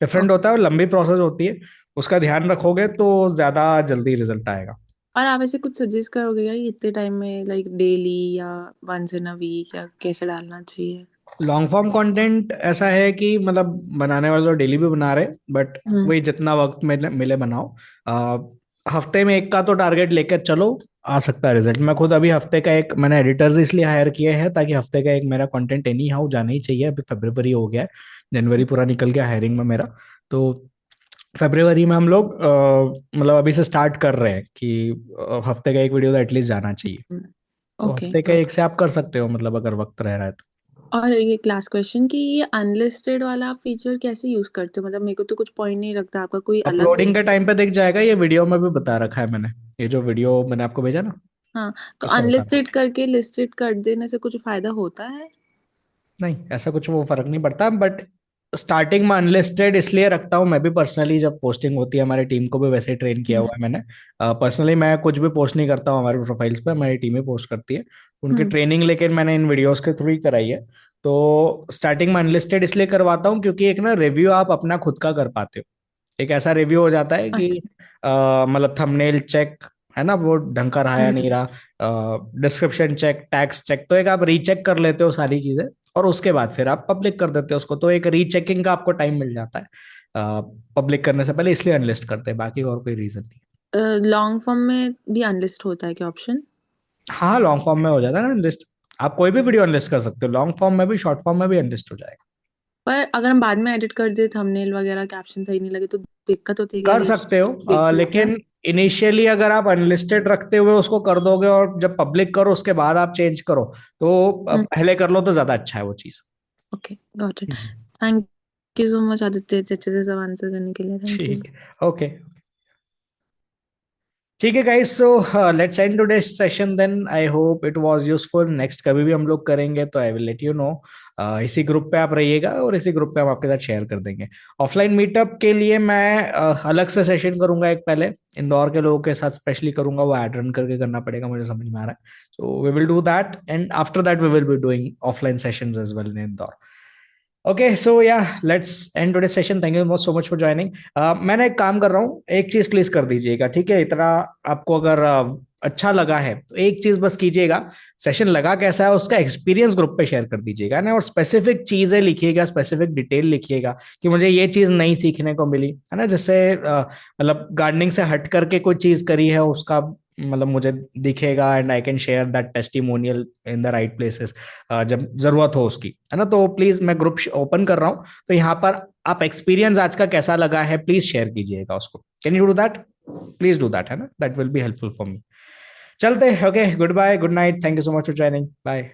डिफरेंट ओके। होता है और लंबी प्रोसेस होती है। उसका ध्यान रखोगे तो ज़्यादा जल्दी रिजल्ट आएगा। और आप ऐसे कुछ सजेस्ट करोगे क्या कि इतने टाइम में लाइक डेली या वंस इन अ वीक या कैसे डालना चाहिए? लॉन्ग फॉर्म कंटेंट ऐसा है कि मतलब बनाने वाले तो डेली भी बना रहे, बट हम्म। वही जितना वक्त मिले मिले बनाओ। हफ्ते में एक का तो टारगेट लेकर चलो, आ सकता है रिजल्ट। मैं खुद अभी हफ्ते का एक मैंने एडिटर्स इसलिए हायर किए हैं ताकि हफ्ते का एक मेरा कंटेंट एनी हाउ जाना ही चाहिए। अभी फरवरी हो गया है, जनवरी पूरा निकल गया हायरिंग में मेरा। तो फरवरी में हम लोग मतलब अभी से स्टार्ट कर रहे हैं कि हफ्ते का एक वीडियो तो एटलीस्ट जाना चाहिए। तो ओके। हफ्ते का एक से आप कर सकते हो, मतलब अगर वक्त रह रहा है तो। और ये क्लास क्वेश्चन कि ये अनलिस्टेड वाला फीचर कैसे यूज करते हो? मतलब मेरे को तो कुछ पॉइंट नहीं लगता, आपका कोई अलग अपलोडिंग के तरीका है? टाइम पे दिख जाएगा, ये वीडियो में भी बता रखा है मैंने। ये जो वीडियो मैंने आपको भेजा ना, हाँ। तो इसमें बता रखा अनलिस्टेड करके लिस्टेड कर देने से कुछ फायदा होता है? है। नहीं, ऐसा कुछ वो फर्क नहीं पड़ता, बट स्टार्टिंग में अनलिस्टेड इसलिए रखता हूँ मैं भी पर्सनली। जब पोस्टिंग होती है, हमारी टीम को भी वैसे ही ट्रेन किया हम्म। हुआ है मैंने। पर्सनली मैं कुछ भी पोस्ट नहीं करता हूँ हमारे प्रोफाइल्स पे, हमारी टीम ही पोस्ट करती है। उनकी हम्म। ट्रेनिंग लेकिन मैंने इन वीडियोस के थ्रू ही कराई है। तो स्टार्टिंग में अनलिस्टेड इसलिए करवाता हूँ क्योंकि एक ना रिव्यू आप अपना खुद का कर पाते हो। एक ऐसा रिव्यू हो जाता है कि अच्छा। मतलब थंबनेल चेक है ना, वो ढंग का रहा या नहीं हम्म। रहा, डिस्क्रिप्शन चेक, टैक्स चेक, तो एक आप रीचेक कर लेते हो सारी चीजें। और उसके बाद फिर आप पब्लिक कर देते हो उसको, तो एक रीचेकिंग का आपको टाइम मिल जाता है पब्लिक करने से पहले, इसलिए अनलिस्ट करते हैं, बाकी और कोई रीजन नहीं। लॉन्ग फॉर्म में भी अनलिस्ट होता है क्या ऑप्शन? हाँ, लॉन्ग फॉर्म में हो जाता है ना अनलिस्ट। आप कोई भी वीडियो अनलिस्ट कर सकते हो, लॉन्ग फॉर्म में भी शॉर्ट फॉर्म में भी अनलिस्ट हो जाएगा। पर अगर हम बाद में एडिट कर दे थंबनेल वगैरह कैप्शन सही नहीं लगे तो दिक्कत होती है क्या? कर लिस्ट सकते हो दिखती है क्या? लेकिन इनिशियली अगर आप अनलिस्टेड रखते हुए उसको कर दोगे और जब पब्लिक करो उसके बाद आप चेंज करो, तो पहले कर लो तो ज्यादा अच्छा है वो चीज। Okay, got it. Hmm. Thank you so much Aditya, अच्छे से सब आंसर करने के लिए। Thank you. ठीक है, ओके। ठीक है guys, so let's end today's session then. I hope it was useful. Next कभी भी हम लोग करेंगे तो I will let you know. इसी ग्रुप पे आप रहिएगा और इसी ग्रुप पे हम आपके साथ शेयर कर देंगे। ऑफलाइन मीटअप के लिए मैं अलग से सेशन करूंगा एक, पहले इंदौर के लोगों के साथ स्पेशली करूंगा, वो ऐड रन करके करना पड़ेगा, मुझे समझ में आ रहा है। So we will do that and after that we will be doing offline sessions as well in Indore. Okay, so yeah let's end today session. Thank you so much for joining. मैंने एक काम कर रहा हूँ, एक चीज प्लीज कर दीजिएगा, ठीक है? इतना आपको अगर अच्छा लगा है तो एक चीज बस कीजिएगा, सेशन लगा कैसा है उसका एक्सपीरियंस ग्रुप पे शेयर कर दीजिएगा ना, और स्पेसिफिक चीजें लिखिएगा, स्पेसिफिक डिटेल लिखिएगा कि मुझे ये चीज नई सीखने को मिली है ना। जैसे मतलब गार्डनिंग से हट करके कोई चीज करी है उसका मतलब मुझे दिखेगा, and I can share that testimonial in the right places जब जरूरत हो उसकी, है ना। तो प्लीज मैं ग्रुप ओपन कर रहा हूँ, तो यहाँ पर आप एक्सपीरियंस आज का कैसा लगा है प्लीज शेयर कीजिएगा उसको। Can you do that? Please do that, है ना, that will be helpful for me. चलते, okay, good bye, good night, thank you so much for joining, bye.